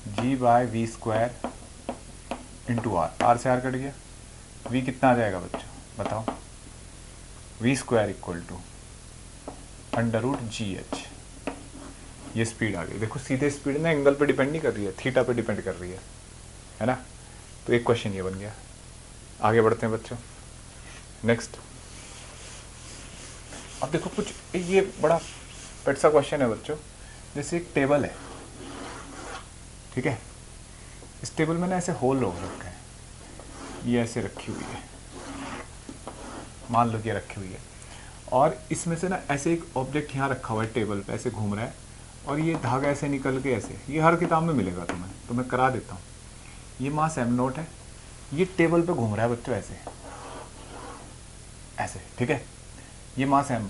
G by V square into R, R से आर कट गया, वी कितना आ जाएगा बच्चों बताओ? V square equal to under root G H. ये स्पीड आ गई। देखो सीधे स्पीड ना एंगल पे डिपेंड नहीं कर रही है, थीटा पे डिपेंड कर रही है ना? तो एक क्वेश्चन ये बन गया। आगे बढ़ते हैं बच्चों, नेक्स्ट। अब देखो कुछ ये बड़ा पेट सा क्वेश्चन है बच्चों। जैसे एक टेबल है, ठीक है, इस टेबल में ना ऐसे होल हो रखा है, ये ऐसे रखी हुई है, मान लो ये रखी हुई है, और इसमें से ना ऐसे एक ऑब्जेक्ट यहाँ रखा हुआ है टेबल पे, ऐसे घूम रहा है, और ये धागा ऐसे निकल के ऐसे, ये हर किताब में मिलेगा तुम्हें, तो मैं करा देता हूँ। ये मास एम नोट है, ये टेबल पे घूम रहा है बच्चों ऐसे ऐसे, ठीक है, ये मास एम।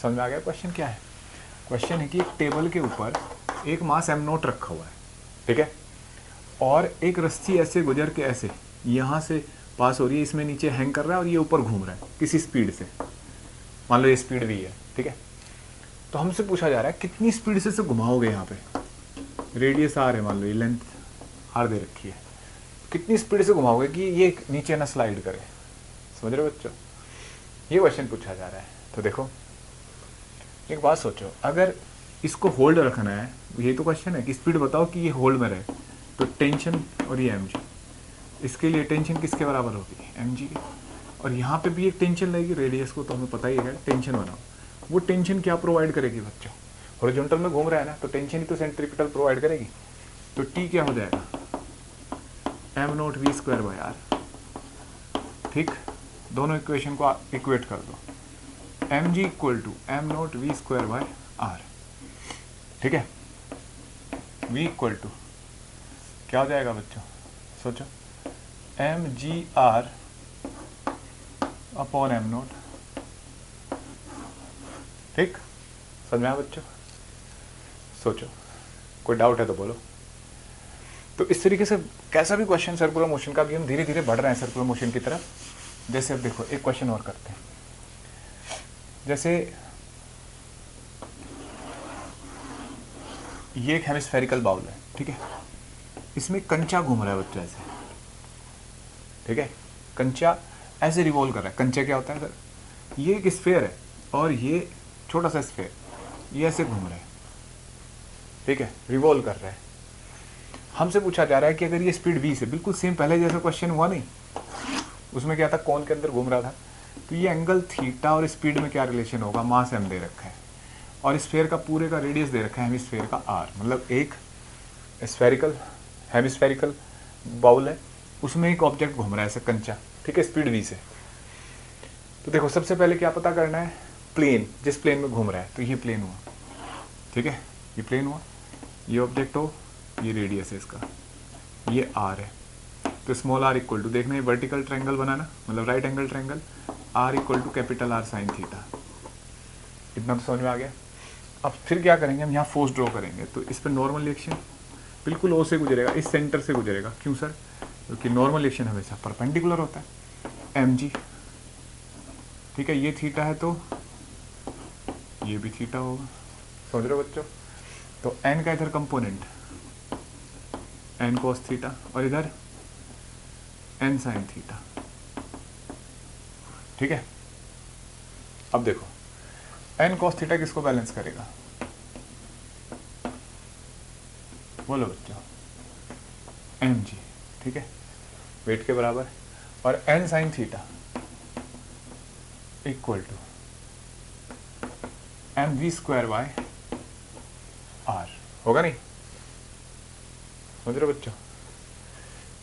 समझ में आ गया क्वेश्चन क्या है? क्वेश्चन है कि एक टेबल के ऊपर एक मास एम नोट रखा हुआ है, ठीक है, और एक रस्सी ऐसे गुजर के ऐसे यहाँ से पास हो रही है, इसमें नीचे हैंग कर रहा है, और ये ऊपर घूम रहा है किसी स्पीड से, मान लो ये स्पीड भी है, ठीक है। तो हमसे पूछा जा रहा है कितनी स्पीड से घुमाओगे, यहाँ पे रेडियस आर है, मान लो ये लेंथ आर दे रखी है, कितनी स्पीड से घुमाओगे कि ये नीचे ना स्लाइड करे। समझ रहे हो बच्चों? ये क्वेश्चन पूछा जा रहा है। तो देखो एक बात सोचो, अगर इसको होल्ड रखना है, ये तो क्वेश्चन है कि स्पीड बताओ कि ये होल्ड में रहे, तो टेंशन और ये एम जी, इसके लिए टेंशन किसके बराबर होगी? एम जी के। और यहाँ पे भी एक टेंशन लगेगी रेडियस को, तो हमें पता ही है टेंशन बनाओ। वो टेंशन क्या प्रोवाइड करेगी बच्चों? हॉरिजॉन्टल में घूम रहा है ना, तो टेंशन ही तो सेंट्रीपिटल प्रोवाइड करेगी। तो टी क्या हो जाएगा? M nought V square by R. ठीक, दोनों इक्वेशन को इक्वेट कर दो, M G equal to M nought V square by R. ठीक है, वी इक्वल टू क्या हो जाएगा बच्चों? सोचो, M G R upon M nought. ठीक, समझ में आया बच्चों? सोचो, कोई डाउट है तो बोलो। तो इस तरीके से कैसा भी क्वेश्चन सर्कुलर मोशन का भी हम धीरे धीरे बढ़ रहे हैं सर्कुलर मोशन की तरफ। जैसे अब देखो एक क्वेश्चन और करते हैं। जैसे ये एक हेमिस्फेरिकल बाउल है, ठीक है, इसमें कंचा घूम रहा है बच्चों ऐसे, ठीक है, कंचा ऐसे रिवॉल्व कर रहा है। कंचा क्या होता है सर? ये एक स्फेयर है और ये छोटा सा स्फेयर, ये ऐसे घूम रहा है, ठीक है, रिवॉल्व कर रहा है। हमसे पूछा जा रहा है कि अगर ये स्पीड v से, बिल्कुल सेम पहले जैसा क्वेश्चन हुआ नहीं, उसमें क्या था, कोन के अंदर घूम रहा था, तो ये एंगल थीटा और स्पीड में क्या रिलेशन होगा? मास m दे रखा है, और स्फेयर का पूरे का रेडियस दे रखा है हेमिस्फेयर का आर, मतलब एक स्फेरिकल हेमिस्फेरिकल बाउल है, उसमें एक ऑब्जेक्ट घूम रहा है ऐसे कंचा, ठीक है, स्पीड v से। तो देखो सबसे पहले क्या पता करना है, प्लेन, जिस प्लेन में घूम रहा है, तो ये प्लेन हुआ, ठीक है, ये प्लेन हुआ, ये ऑब्जेक्ट हो, ये रेडियस है इसका, ये आर है। तो स्मॉल आर इक्वल टू, देखना ये वर्टिकल ट्रायंगल बनाना, मतलब right angle triangle, R equal to capital R sine theta. इतना तो समझ में आ गया। अब फिर क्या करेंगे, हम यहाँ फोर्स ड्रॉ करेंगे, तो इस पर नॉर्मल रिएक्शन बिल्कुल ओ से गुजरेगा, इस सेंटर से गुजरेगा। क्यों सर? क्योंकि नॉर्मल रिएक्शन हमेशा परपेंडिकुलर होता है, एम जी, ठीक है, ये थीटा है तो ये भी थीटा होगा, समझ रहे हो बच्चों? तो एन का इधर कंपोनेंट एन कॉस थीटा और इधर एन साइन थीटा, ठीक है। अब देखो एन कॉस थीटा किसको बैलेंस करेगा, बोलो बच्चों? एम जी, ठीक है, वेट के बराबर। और N sine theta equal to M V square by R, होगा नहीं? समझ रहे हो बच्चों?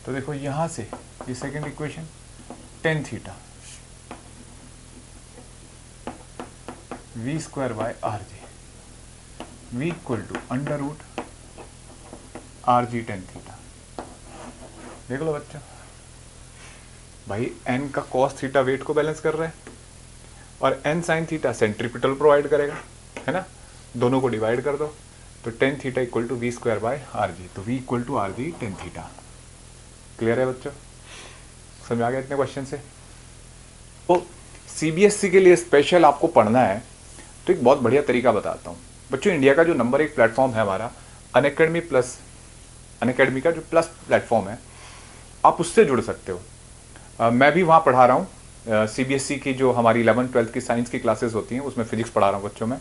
तो देखो यहां से ये second equation, tan theta V square by R G, V equal to under root R G tan theta. देख लो बच्चों, भाई एन का कॉस थीटा वेट को बैलेंस कर रहा है और N sine theta centripetal provide करेगा, है ना, दोनों को डिवाइड कर दो, तो tan theta equal to V square by R G, तो V equal to R G tan theta. Clear है बच्चों? समझ आ गया इतने क्वेश्चन से? तो सीबीएसई के लिए स्पेशल आपको पढ़ना है तो एक बहुत बढ़िया तरीका बताता हूँ बच्चों। इंडिया का जो नंबर 1 प्लेटफॉर्म है हमारा अनअकैडमी प्लस, अनअकैडमी का जो प्लस प्लेटफॉर्म है, आप उससे जुड़ सकते हो। मैं भी वहाँ पढ़ा रहा हूँ, सीबीएसई की जो हमारी 11th 12th की साइंस की क्लासेस होती हैं उसमें फिजिक्स पढ़ा रहा हूँ बच्चों में।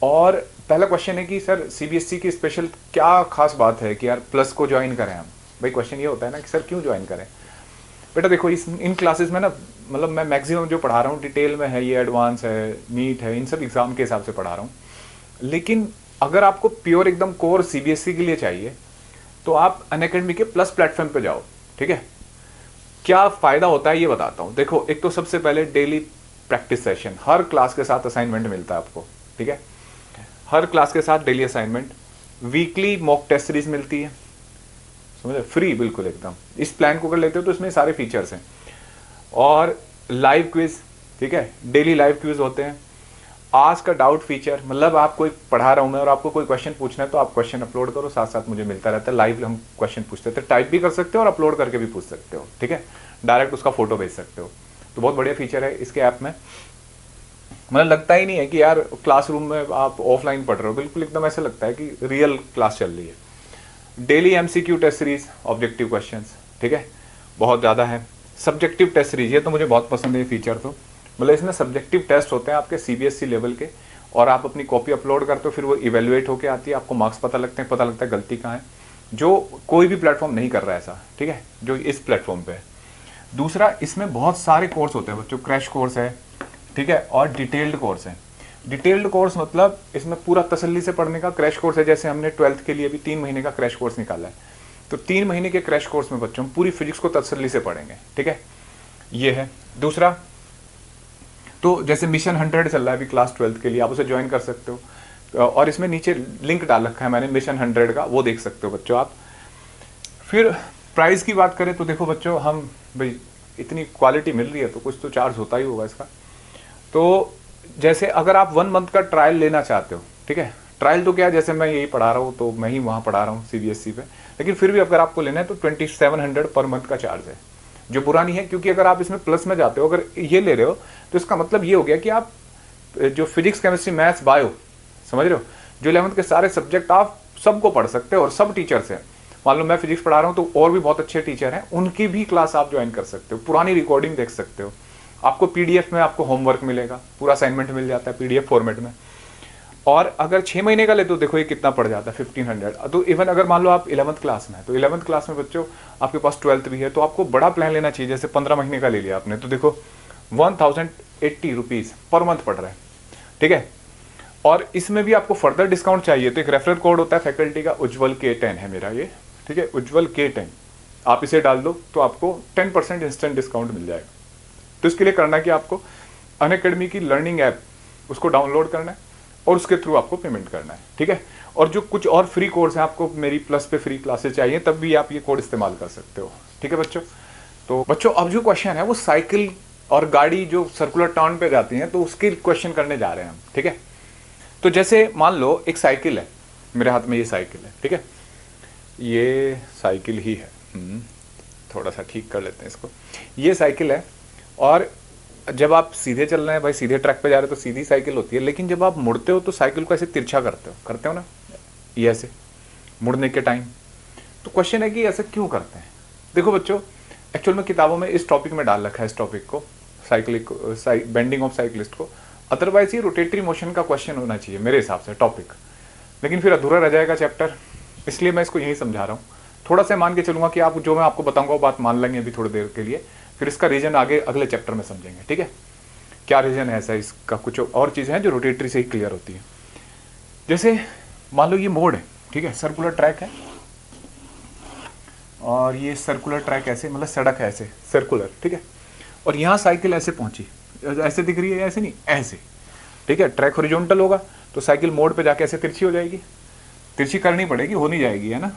और पहला क्वेश्चन है कि सर सीबीएसई की स्पेशल क्या खास बात है कि यार प्लस को ज्वाइन करें हम। भाई क्वेश्चन ये होता है ना कि सर क्यों ज्वाइन करें। बेटा देखो इन क्लासेस में ना, मतलब मैं मैक्सिमम जो पढ़ा रहा हूँ डिटेल में है, ये एडवांस है, नीट है, इन सब एग्जाम के हिसाब से पढ़ा रहा हूँ। लेकिन अगर आपको प्योर एकदम कोर सीबीएसई के लिए चाहिए तो आप अनअकैडमी के प्लस प्लेटफॉर्म पे जाओ, ठीक है। क्या फायदा होता है ये बताता हूँ। देखो एक तो सबसे पहले डेली प्रैक्टिस सेशन, हर क्लास के साथ असाइनमेंट मिलता है आपको, ठीक है, हर क्लास के साथ daily assignment, weekly mock test series मिलती है, समझे, फ्री बिल्कुल एकदम। इस प्लान को कर लेते हो तो इसमें सारे फीचर्स हैं। और लाइव क्विज, ठीक है, डेली लाइव क्विज होते हैं। आज का डाउट फीचर, मतलब आप कोई पढ़ा रहा हूं मैं और आपको कोई क्वेश्चन पूछना है तो आप क्वेश्चन अपलोड करो, साथ साथ मुझे मिलता रहता है, लाइव हम क्वेश्चन पूछते रहते हैं, टाइप भी कर सकते हो और अपलोड करके भी पूछ सकते हो, ठीक है, डायरेक्ट उसका फोटो भेज सकते हो। तो बहुत बढ़िया फीचर है इसके ऐप में। मतलब लगता ही नहीं है कि यार क्लासरूम में आप ऑफलाइन पढ़ रहे हो, बिल्कुल एकदम ऐसा लगता है कि रियल क्लास चल रही है। Daily MCQ test series, objective questions, ठीक है, बहुत ज़्यादा है। सब्जेक्टिव टेस्ट सीरीज, ये तो मुझे बहुत पसंद है ये फीचर। तो मतलब इसमें सब्जेक्टिव टेस्ट होते हैं आपके सीबीएसई लेवल के, और आप अपनी कॉपी अपलोड करते हो, फिर वो इवेल्युएट होकर आती है, आपको मार्क्स पता लगते हैं, पता लगता है गलती कहाँ है, जो कोई भी प्लेटफॉर्म नहीं कर रहा है ऐसा, ठीक है, जो इस प्लेटफॉर्म पे है। दूसरा, इसमें बहुत सारे कोर्स होते हैं बच्चों, क्रैश कोर्स है, ठीक है, और डिटेल्ड कोर्स है। डिटेल्ड कोर्स मतलब इसमें पूरा तसल्ली से पढ़ने का। क्रैश कोर्स है, जैसे हमने 12th के लिए भी 3 महीने का क्रैश कोर्स निकाला है, तो 3 महीने के क्रैश कोर्स में बच्चों हम पूरी फिजिक्स को तसल्ली से पढ़ेंगे, ठीक है, ये है। दूसरा, तो जैसे मिशन 100 चल रहा है अभी क्लास 12th के लिए, आप उसे ज्वाइन कर सकते हो, और इसमें नीचे लिंक डाल रखा है मैंने मिशन 100 का, वो देख सकते हो बच्चों आप। फिर प्राइस की बात करें तो देखो बच्चों, हम भाई इतनी क्वालिटी मिल रही है तो कुछ तो चार्ज होता ही होगा इसका। तो जैसे अगर आप 1 मंथ का ट्रायल लेना चाहते हो, ठीक है, ट्रायल तो क्या है, जैसे मैं यही पढ़ा रहा हूँ तो मैं ही वहाँ पढ़ा रहा हूँ सीबीएसई पे, लेकिन फिर भी अगर आपको लेना है तो 2700 पर मंथ का चार्ज है, जो बुरा नहीं है, क्योंकि अगर आप इसमें प्लस में जाते हो, अगर ये ले रहे हो तो इसका मतलब ये हो गया कि आप जो फिजिक्स केमिस्ट्री मैथ्स बायो, समझ रहे हो, जो 11th के सारे सब्जेक्ट आप सबको पढ़ सकते हो और सब टीचर्स हैं। मान लो मैं फिजिक्स पढ़ा रहा हूँ तो और भी बहुत अच्छे टीचर हैं, उनकी भी क्लास आप ज्वाइन कर सकते हो, पुरानी रिकॉर्डिंग देख सकते हो, आपको पीडीएफ में आपको होमवर्क मिलेगा, पूरा असाइनमेंट मिल जाता है पीडीएफ फॉर्मेट में। और अगर 6 महीने का ले तो देखो ये कितना पड़ जाता है, 1500। तो इवन अगर मान लो आप 11th क्लास में है तो 11th क्लास में बच्चों आपके पास 12th भी है, तो आपको बड़ा प्लान लेना चाहिए। जैसे 15 महीने का ले लिया आपने तो देखो 1080 रुपीज़ पर मंथ पड़ रहा है, ठीक है। और इसमें भी आपको फर्दर डिस्काउंट चाहिए तो एक रेफरल कोड होता है फैकल्टी का, उज्जवल K10 है मेरा ये, ठीक है, उज्जवल K10, आप इसे डाल दो तो आपको 10% इंस्टेंट डिस्काउंट मिल जाएगा। तो इसके लिए करना है कि आपको अनअकैडमी की लर्निंग ऐप उसको डाउनलोड करना है और उसके थ्रू आपको पेमेंट करना है, ठीक है। और जो कुछ और फ्री कोर्स हैं, आपको मेरी प्लस पे फ्री क्लासेस चाहिए तब भी आप ये कोड इस्तेमाल कर सकते हो, ठीक है बच्चों। तो बच्चों अब जो क्वेश्चन है वो साइकिल और गाड़ी जो सर्कुलर टर्न पे जाती हैं तो उसके क्वेश्चन करने जा रहे हैं हम, ठीक है। तो जैसे मान लो एक साइकिल है, मेरे हाथ में ये साइकिल है, ठीक है, ये साइकिल ही है, थोड़ा सा ठीक कर लेते हैं इसको, ये साइकिल है। और जब आप सीधे चल रहे हैं भाई, सीधे ट्रैक पे जा रहे हो तो सीधी साइकिल होती है, लेकिन जब आप मुड़ते हो तो साइकिल को ऐसे तिरछा करते हो ना, ये ऐसे मुड़ने के टाइम। तो क्वेश्चन है कि ऐसा क्यों करते हैं। देखो बच्चों, एक्चुअल में किताबों में इस टॉपिक में डाल रखा है, इस टॉपिक को, बेंडिंग ऑफ साइकिलिस्ट को। अदरवाइज ये रोटेटरी मोशन का क्वेश्चन होना चाहिए मेरे हिसाब से टॉपिक, लेकिन फिर अधूरा रह जाएगा चैप्टर, इसलिए मैं इसको यही समझा रहा हूँ। थोड़ा सा मान के चलूंगा कि आप जो मैं आपको बताऊंगा वो बात मान लेंगे अभी थोड़ी देर के लिए, फिर इसका रीजन आगे अगले चैप्टर में समझेंगे, ठीक है। क्या रीजन है ऐसा, इसका कुछ और चीज़ें हैं जो रोटेटरी से ही क्लियर होती है। जैसे मान लो ये मोड है, ठीक है, सर्कुलर ट्रैक है, और ये सर्कुलर ट्रैक ऐसे, मतलब सड़क है ऐसे सर्कुलर, ठीक है, और यहाँ साइकिल ऐसे पहुंची, ऐसे दिख रही है, ऐसे नहीं, ऐसे, ठीक है। ट्रैक हॉरिजॉन्टल होगा तो साइकिल मोड पे जाके ऐसे तिरछी हो जाएगी, तिरछी करनी पड़ेगी, हो नहीं जाएगी, है ना,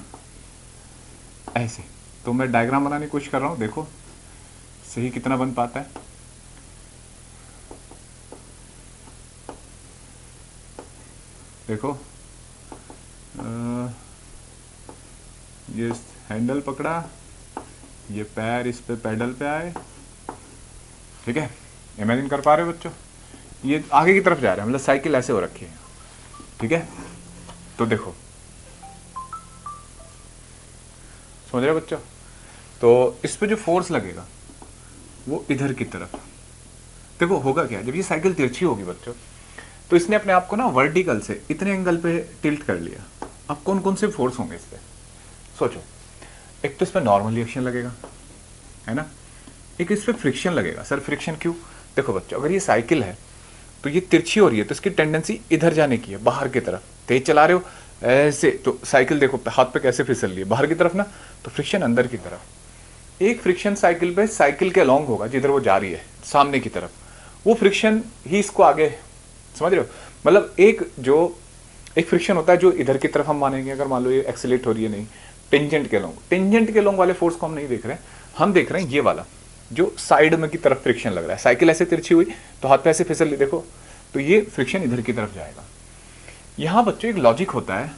ऐसे। तो मैं डायग्राम बनाने की कोशिश कर रहा हूँ, देखो सही कितना बन पाता है। देखो ये हैंडल पकड़ा, ये पैर इस पे पैडल पे आए, ठीक है, इमेजिन कर पा रहे हो बच्चों, ये आगे की तरफ जा रहा है, मतलब साइकिल ऐसे हो रखी है, ठीक है। तो देखो, समझ रहे हो बच्चों, तो इस पे जो फोर्स लगेगा वो इधर की तरफ। देखो होगा क्या, जब ये साइकिल तिरछी होगी बच्चों, तो इसने अपने आप को ना वर्टिकल से इतने एंगल पे टिल्ट कर लिया। अब कौन कौन से फोर्स होंगे इस पे, सोचो। एक तो इस पर नॉर्मल रिएक्शन लगेगा, है ना, एक इस पर फ्रिक्शन लगेगा। सर फ्रिक्शन क्यों, देखो बच्चों, अगर ये साइकिल है तो ये तिरछी हो रही है तो इसकी टेंडेंसी इधर जाने की है, बाहर की तरफ। तेज चला रहे हो ऐसे तो साइकिल देखो हाथ पे कैसे फिसल रही है, बाहर की तरफ ना, तो फ्रिक्शन अंदर की तरफ। एक फ्रिक्शन साइकिल पे साइकिल के अलोंग होगा, जिधर वो जा रही है सामने की तरफ, वो फ्रिक्शन ही इसको आगे, समझ रहे हो, मतलब एक फ्रिक्शन होता है जो इधर की तरफ हम मानेंगे, अगर मान लो ये एक्सीलेट हो रही है, नहीं, टेंजेंट के अलोंग वाले फोर्स को हम नहीं देख रहे हैं, हम देख रहे हैं ये वाला जो साइड में की तरफ फ्रिक्शन लग रहा है। साइकिल ऐसे तिरछी हुई तो हाथ पे ऐसे फिसल ली, देखो, तो ये फ्रिक्शन इधर की तरफ जाएगा। यहाँ बच्चों एक लॉजिक होता है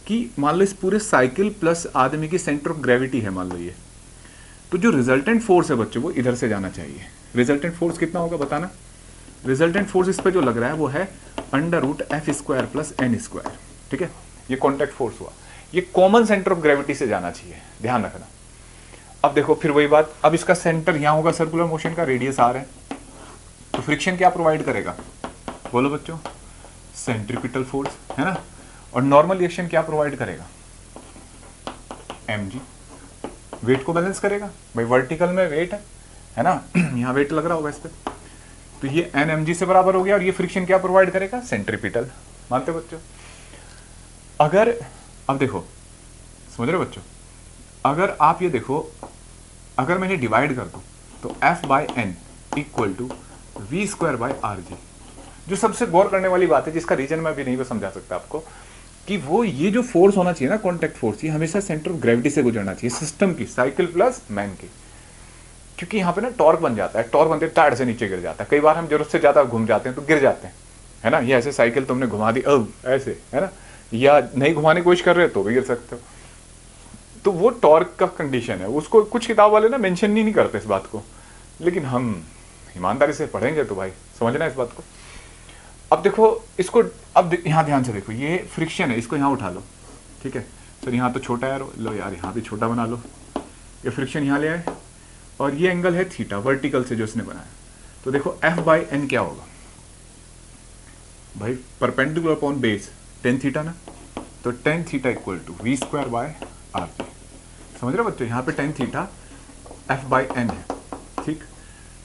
कि मान लो इस पूरे साइकिल प्लस आदमी की सेंटर ऑफ ग्रेविटी है, मान लो ये, तो जो रिजल्टेंट फोर्स है बच्चों वो इधर से जाना चाहिए। रिजल्टेंट फोर्स कितना होगा बताना। रिजल्टेंट फोर्स इस पे जो लग रहा है वो है √F² + N², ठीक है, ये कॉन्टैक्ट फोर्स हुआ, ये कॉमन सेंटर ऑफ ग्रेविटी से जाना चाहिए, ध्यान रखना। अब देखो फिर वही बात, अब इसका सेंटर यहाँ होगा, सर्कुलर मोशन का रेडियस R है, तो फ्रिक्शन क्या प्रोवाइड करेगा, बोलो बच्चों, सेंट्रीपिटल फोर्स, है ना। और नॉर्मल रिएक्शन क्या प्रोवाइड करेगा, mg, वेट को बैलेंस करेगा भाई, वर्टिकल में वेट है ना, यहाँ वेट लग रहा होगा इस पे, तो ये Nmg से बराबर हो गया, और ये फ्रिक्शन क्या प्रोवाइड करेगा, सेंट्रीपिटल। मानते हो बच्चों। अगर अब देखो, समझ रहे हो बच्चों, अगर आप ये देखो, अगर मैंने डिवाइड कर दूं तो F/N = V²/Rg, जो सबसे गौर करने वाली बात है, जिसका रीजन मैं अभी नहीं समझा सकता आपको, कि वो ये जो फोर्स होना चाहिए ना, कॉन्टैक्ट फोर्स, ये हमेशा सेंटर ऑफ ग्रेविटी से गुजरना चाहिए, सिस्टम की, साइकिल प्लस मैन की। क्योंकि यहाँ पे ना टॉर्क बन जाता है, टॉर्क बनते टायर से नीचे गिर जाता है, कई बार हम जरूरत से ज्यादा घूम जाते हैं तो गिर जाते हैं, है ना। ये ऐसे साइकिल तुमने घुमा दी ऐसे, है ना, या नहीं घुमाने की कोशिश कर रहे हो तो भी गिर सकते हो। तो वो टॉर्क का कंडीशन है, उसको कुछ किताब वाले ना मेंशन नहीं करते इस बात को, लेकिन हम ईमानदारी से पढ़ेंगे तो भाई समझना इस बात को। अब देखो इसको, अब यहाँ ध्यान से देखो, ये फ्रिक्शन है, इसको यहाँ उठा लो, ठीक है सर, यहाँ तो छोटा है, लो यार यहाँ भी छोटा बना लो, ये फ्रिक्शन यहाँ ले आए, और ये एंगल है थीटा, वर्टिकल से जो इसने बनाया। तो देखो F/N क्या होगा भाई, perpendicular upon base tan theta ना, तो tan थीटा = V²/Rg। समझ रहे हो बच्चों, यहाँ पे tan थीटा F/N है, ठीक,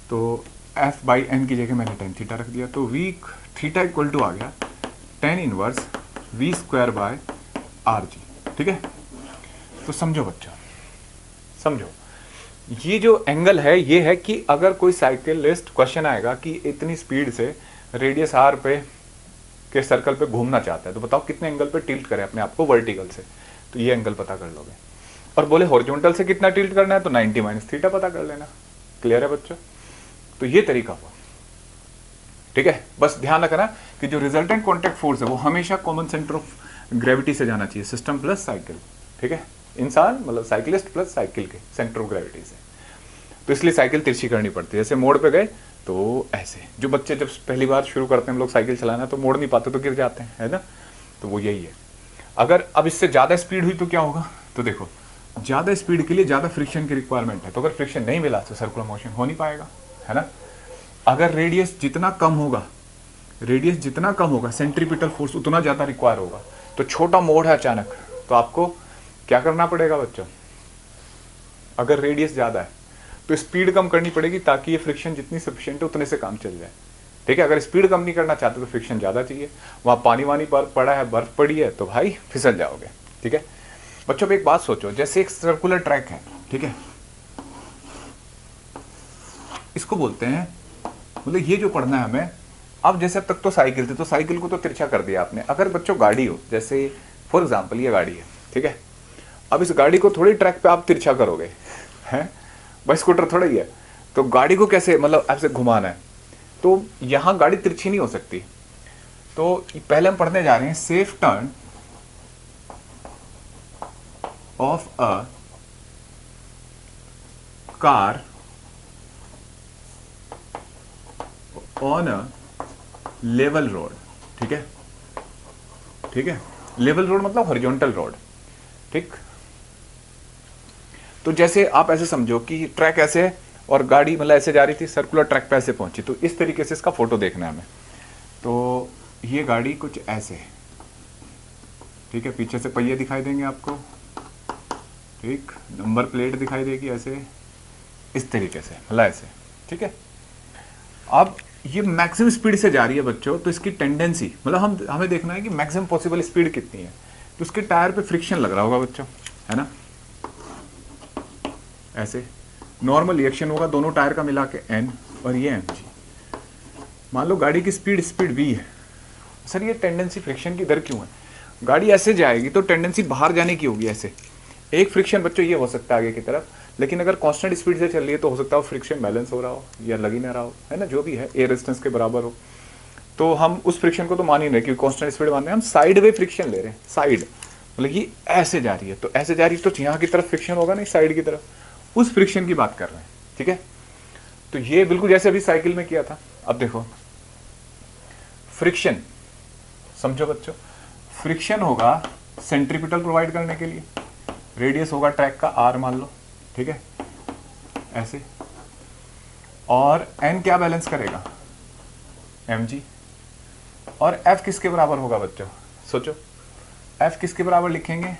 तो F/N की जगह मैंने tan थीटा रख दिया, तो V थीटा = आ गया tan inverse v square by R G. ठीक है, तो समझो बच्चों, समझो ये जो एंगल है ये है कि अगर कोई साइकिलिस्ट क्वेश्चन आएगा कि इतनी स्पीड से रेडियस आर पे के सर्कल पे घूमना चाहता है तो बताओ कितने एंगल पे टिल्ट करें अपने आप को वर्टिकल से, तो ये एंगल पता कर लोगे। और बोले हॉरिजॉन्टल से कितना टिल्ट करना है तो 90 माइनस थीटा पता कर लेना। क्लियर है बच्चों? तो ये तरीका हुआ। ठीक है, बस ध्यान रखना कि जो रिजल्टेंट कॉन्टैक्ट फोर्स है वो हमेशा कॉमन सेंटर ऑफ ग्रेविटी से जाना चाहिए, सिस्टम प्लस साइकिल। ठीक है, इंसान मतलब साइकिलिस्ट प्लस साइकिल के सेंटर ऑफ ग्रेविटी से। तो इसलिए साइकिल तिरछी करनी पड़ती है। जैसे मोड़ पे गए तो ऐसे, जो बच्चे जब पहली बार शुरू करते हैं हम लोग साइकिल चलाना तो मोड़ नहीं पाते तो गिर जाते हैं, है ना? तो वो यही है। अगर अब इससे ज़्यादा स्पीड हुई तो क्या होगा? तो देखो, ज़्यादा स्पीड के लिए ज़्यादा फ्रिक्शन की रिक्वायरमेंट है, तो अगर फ्रिक्शन नहीं मिला तो सर्कुलर मोशन हो नहीं पाएगा, है ना? अगर रेडियस जितना कम होगा सेंट्रीपिटल फोर्स उतना ज़्यादा रिक्वायर होगा। तो छोटा मोड़ है अचानक, तो आपको क्या करना पड़ेगा बच्चों? अगर रेडियस ज़्यादा है तो स्पीड कम करनी पड़ेगी ताकि ये फ्रिक्शन जितनी सफिशिएंट है उतने से काम चल जाए। ठीक है, अगर स्पीड कम नहीं करना चाहते तो फ्रिक्शन ज़्यादा चाहिए। वहाँ पानी वानी पड़ा है, बर्फ पड़ी है तो भाई फिसल जाओगे। ठीक है बच्चों, अब एक बात सोचो, जैसे एक सर्कुलर ट्रैक है, ठीक है, इसको बोलते हैं, मतलब ये जो पढ़ना है हमें, अब जैसे अब तक तो साइकिल थी तो साइकिल को तो तिरछा कर दिया आपने। अगर बच्चों गाड़ी हो, जैसे फॉर एग्जांपल ये गाड़ी है, ठीक है, अब इस गाड़ी को थोड़ी ट्रैक पे आप तिरछा करोगे, हैं? भाई स्कूटर थोड़ा ही है, तो गाड़ी को कैसे मतलब ऐसे घुमाना है, तो यहाँ गाड़ी तिरछी नहीं हो सकती। तो पहले हम पढ़ने जा रहे हैं safe turn of a car on a level road. ठीक है, ठीक है, लेवल रोड मतलब हॉरिजॉन्टल रोड। ठीक, तो जैसे आप ऐसे समझो कि ट्रैक ऐसे है और गाड़ी मतलब ऐसे जा रही थी, सर्कुलर ट्रैक पे ऐसे पहुंची, तो इस तरीके से इसका फोटो देखना है हमें। तो ये गाड़ी कुछ ऐसे है, ठीक है, पीछे से पहिए दिखाई देंगे आपको, ठीक, नंबर प्लेट दिखाई देगी ऐसे, इस तरीके से मतलब ऐसे। ठीक है, अब ये मैक्सिमम स्पीड से जा रही है बच्चों, तो इसकी टेंडेंसी मतलब हमें देखना है कि मैक्सिमम पॉसिबल स्पीड कितनी है। तो उसके टायर पे फ्रिक्शन लग रहा होगा बच्चों, है ना? ऐसे नॉर्मल रिएक्शन होगा दोनों टायर का मिला के एन और ये mg। मान लो गाड़ी की स्पीड v है, सर ये टेंडेंसी फ्रिक्शन की दर क्यों है? गाड़ी ऐसे जाएगी तो टेंडेंसी बाहर जाने की होगी ऐसे। एक फ्रिक्शन बच्चों ये हो सकता है आगे की तरफ, लेकिन अगर कांस्टेंट स्पीड से चल रही है तो हो सकता है फ्रिक्शन बैलेंस हो रहा हो या लग ही ना रहा हो, है ना? जो भी है एयर रेजिस्टेंस के बराबर हो, तो हम उस फ्रिक्शन को तो मान ही नहीं क्योंकि कांस्टेंट स्पीड मान रहे हैं, हम साइड वे फ्रिक्शन ले रहे हैं। साइड मतलब ये ऐसे जा रही है, तो ऐसे जा रही है तो यहाँ की तरफ फ्रिक्शन होगा नहीं, साइड की तरफ, उस फ्रिक्शन की बात कर रहे हैं। ठीक है, तो ये बिल्कुल जैसे अभी साइकिल में किया था। अब देखो फ्रिक्शन, समझो बच्चों, फ्रिक्शन होगा सेंट्रीपिटल प्रोवाइड करने के लिए, रेडियस होगा ट्रैक का आर मान लो, ठीक है, ऐसे, और एन क्या बैलेंस करेगा? mg। और f किसके बराबर होगा बच्चों? सोचो f किसके बराबर लिखेंगे?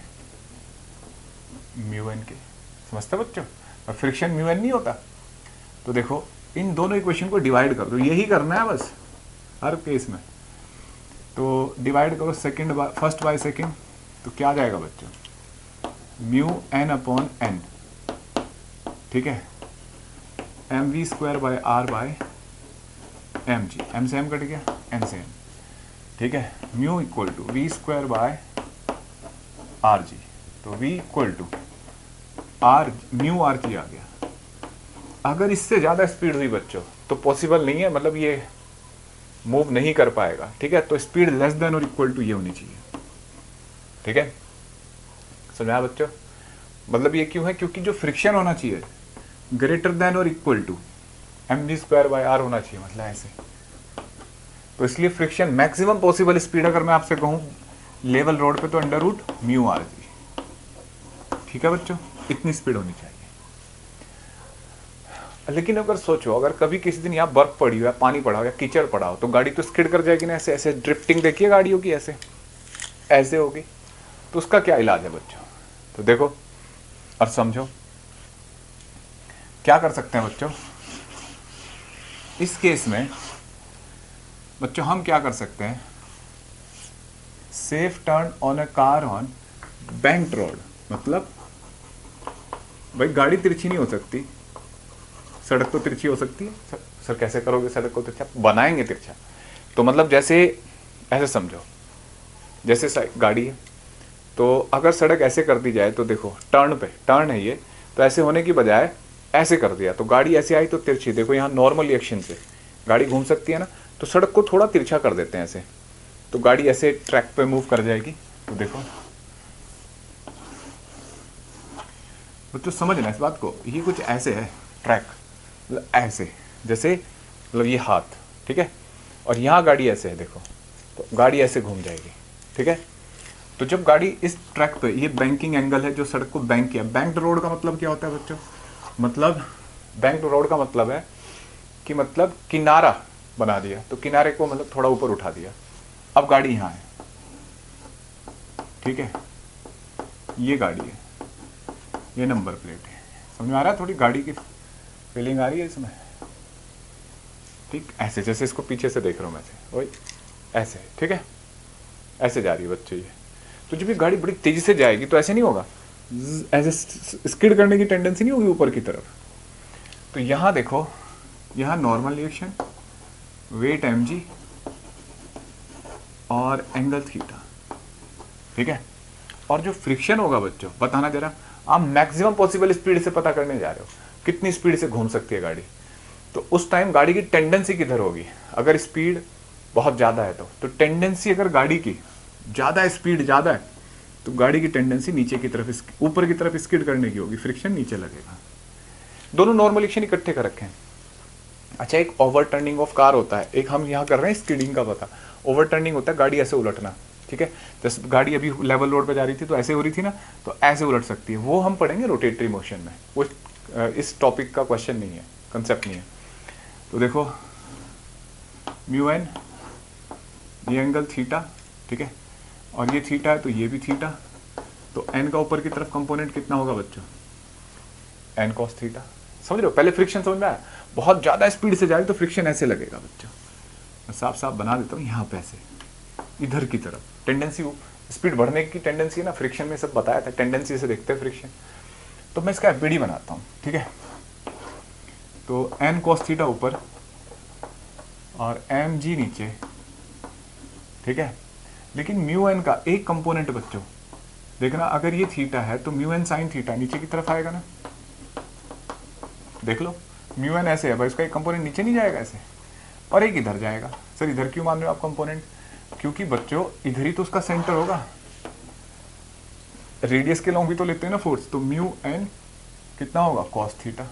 म्यू एन के। समझते बच्चों? और फ्रिक्शन म्यू एन नहीं होता। तो देखो इन दोनों इक्वेशन को डिवाइड कर दो, यही करना है बस हर केस में। तो डिवाइड करो फर्स्ट बाय सेकेंड, तो क्या आ जाएगा बच्चों? म्यू एन अपॉन एन, ठीक है, M V square by R by M G. M से एम कट गया, एन से एन, ठीक है, mu equal to V square by R G. तो V equal to R mu R G आ गया। अगर इससे ज़्यादा स्पीड हुई बच्चों तो पॉसिबल नहीं है, मतलब ये मूव नहीं कर पाएगा। ठीक है, तो स्पीड लेस देन और इक्वल टू ये होनी चाहिए। ठीक है, समझा बच्चों? मतलब ये क्यों है? क्योंकि जो फ्रिक्शन होना चाहिए ग्रेटर देन और equal to M V square by R होना चाहिए, मतलब ऐसे। तो इसलिए फ्रिक्शन मैक्सिमम पॉसिबल स्पीड अगर मैं आपसे कहूँ लेवल रोड पे तो under root mu R G. ठीक है बच्चों, इतनी स्पीड होनी चाहिए। लेकिन अगर सोचो, अगर कभी किसी दिन यहाँ बर्फ पड़ी हो या पानी पड़ा हो या कीचड़ पड़ा हो तो गाड़ी तो स्किड कर जाएगी ना, ऐसे ऐसे ड्रिफ्टिंग देखिए गाड़ियों की, ऐसे ऐसे होगी। तो उसका क्या इलाज है बच्चों? तो देखो और समझो क्या कर सकते हैं बच्चों। इस केस में बच्चों हम क्या कर सकते हैं, safe turn on a car on banked road, मतलब भाई गाड़ी तिरछी नहीं हो सकती, सड़क तो तिरछी हो सकती है। सर कैसे करोगे सड़क को तिरछा? बनाएंगे तिरछा। तो मतलब जैसे ऐसे समझो, जैसे गाड़ी है तो अगर सड़क ऐसे कर दी जाए तो देखो टर्न है ये, तो ऐसे होने की बजाय ऐसे कर दिया तो गाड़ी ऐसे आई तो तिरछी। देखो यहाँ नॉर्मल रिएक्शन से गाड़ी घूम सकती है ना, तो सड़क को थोड़ा तिरछा कर देते हैं ऐसे, तो गाड़ी ऐसे ट्रैक पे मूव कर जाएगी। तो देखो बच्चों समझना इस बात को, ये कुछ ऐसे है ट्रैक, मतलब ऐसे जैसे मतलब ये हाथ, ठीक है, और यहाँ गाड़ी ऐसे है देखो, तो गाड़ी ऐसे घूम जाएगी, ठीक है। तो जब गाड़ी इस ट्रैक पे, ये बैंकिंग एंगल है जो सड़क को बैंक किया। बैंक्ड रोड का मतलब क्या होता है बच्चों? मतलब बैंक्ड रोड का मतलब है कि मतलब किनारा बना दिया, तो किनारे को मतलब थोड़ा ऊपर उठा दिया। अब गाड़ी यहाँ है, ठीक है, ये गाड़ी है, ये नंबर प्लेट है, समझ में आ रहा है? थोड़ी गाड़ी की फीलिंग आ रही है इसमें, ठीक। ऐसे जैसे इसको पीछे से देख रहा हूँ मैं, वही ऐसे, ठीक है, ऐसे जा रही है बच्चे ये। तो जब ये गाड़ी बड़ी तेजी से जाएगी तो ऐसे नहीं होगा, ऐसे स्किड करने की टेंडेंसी नहीं होगी ऊपर की तरफ। तो यहाँ देखो, यहाँ नॉर्मल रिएक्शन, वेट mg और एंगल थीटा, ठीक है। और जो फ्रिक्शन होगा बच्चों, बताना जरा, आप मैक्सिमम पॉसिबल स्पीड से पता करने जा रहे हो कितनी स्पीड से घूम सकती है गाड़ी। तो उस टाइम गाड़ी की टेंडेंसी किधर होगी? अगर स्पीड बहुत ज़्यादा है तो टेंडेंसी, अगर गाड़ी की ज़्यादा स्पीड ज़्यादा है तो गाड़ी की टेंडेंसी नीचे की तरफ, ऊपर की तरफ स्किड करने की होगी, फ्रिक्शन नीचे लगेगा। दोनों नॉर्मल एक्शन इकट्ठे कर रखे हैं। अच्छा, एक ओवर टर्निंग ऑफ कार होता है, एक हम यहाँ कर रहे हैं स्किडिंग का पता। ओवर टर्निंग होता है गाड़ी ऐसे उलटना, ठीक है। जैसे गाड़ी अभी लेवल रोड पे जा रही थी तो ऐसे हो रही थी ना, तो ऐसे उलट सकती है, वो हम पढ़ेंगे रोटेटरी मोशन में। वो इस टॉपिक का क्वेश्चन नहीं है, कंसेप्ट नहीं है। तो देखो म्यू एन, ये एंगल थीटा, ठीक है, और ये थीटा है तो ये भी थीटा। तो एन का ऊपर की तरफ कंपोनेंट कितना होगा बच्चों? N cos theta. समझ रहे हो? पहले फ्रिक्शन समझ में आया? बहुत ज़्यादा स्पीड से जाए तो फ्रिक्शन ऐसे लगेगा बच्चों, मैं साफ साफ बना देता हूँ, यहाँ पे ऐसे इधर की तरफ टेंडेंसी, स्पीड बढ़ने की टेंडेंसी है ना, फ्रिक्शन में सब बताया था, टेंडेंसी से देखते हैं फ्रिक्शन। तो मैं इसका एफबीडी बनाता हूँ, ठीक है। तो एन कॉस थीटा ऊपर और एम जी नीचे, ठीक है। लेकिन म्यू एन का एक कंपोनेंट बच्चों देखना, अगर ये थीटा है तो म्यू एन साइन थीटा नीचे की तरफ आएगा ना, देख लो। म्यू एन ऐसे है भाई, इसका एक कंपोनेंट नीचे नहीं जाएगा ऐसे, और एक इधर जाएगा। सर इधर क्यों मान रहे हो आप कंपोनेंट? क्योंकि बच्चों इधर ही तो उसका सेंटर होगा, रेडियस के लॉन्ग भी तो लेते हैं ना फोर्स। तो म्यू एन कितना होगा? Cos theta.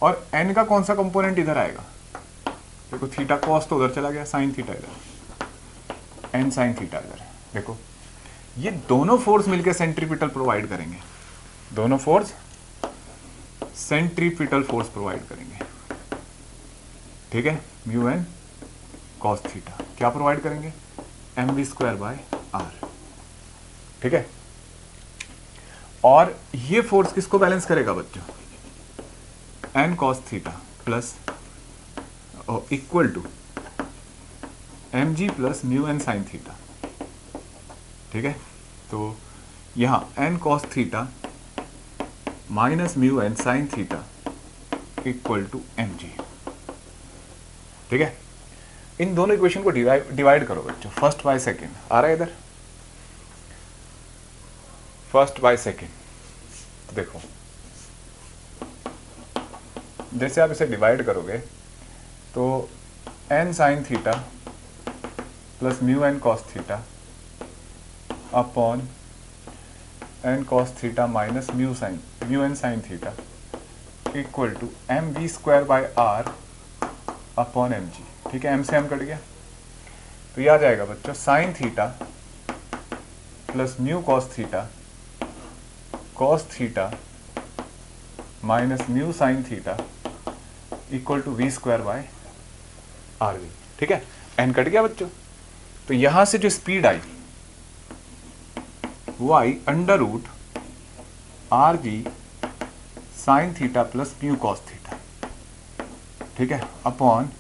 और एन का कौन सा कंपोनेंट इधर आएगा? देखो थीटा कॉस तो उधर चला गया, साइन थीटा इधर, एन साइन थीटा इधर। देखो ये दोनों फोर्स मिलकर सेंट्रीपिटल प्रोवाइड करेंगे, दोनों फोर्स सेंट्रीपिटल फोर्स प्रोवाइड करेंगे, ठीक है। म्यू एन कॉस थीटा क्या प्रोवाइड करेंगे? M V square by R, ठीक है। और ये फोर्स किसको बैलेंस करेगा बच्चों? N cos theta plus equal to M G plus mu N sine theta, ठीक है। तो यहां N cos theta minus mu N sine theta equal to M G, ठीक है। इन दोनों इक्वेशन को डिवाइड करो बच्चों, फर्स्ट बाय सेकेंड आ रहा है इधर, फर्स्ट बाय सेकेंड। तो देखो जैसे आप इसे डिवाइड करोगे तो N sine theta plus mu N cos theta upon N cos theta minus mu N sine theta equal to M V square by R upon M G, ठीक है। एम से एम कट गया तो यह आ जाएगा बच्चों sine theta plus mu cos theta minus mu sine theta equal to V square by R V, ठीक है। एन कट गया बच्चों, तो यहां से जो स्पीड आई वो आई under root R G sine theta plus mu cos theta, ठीक है, upon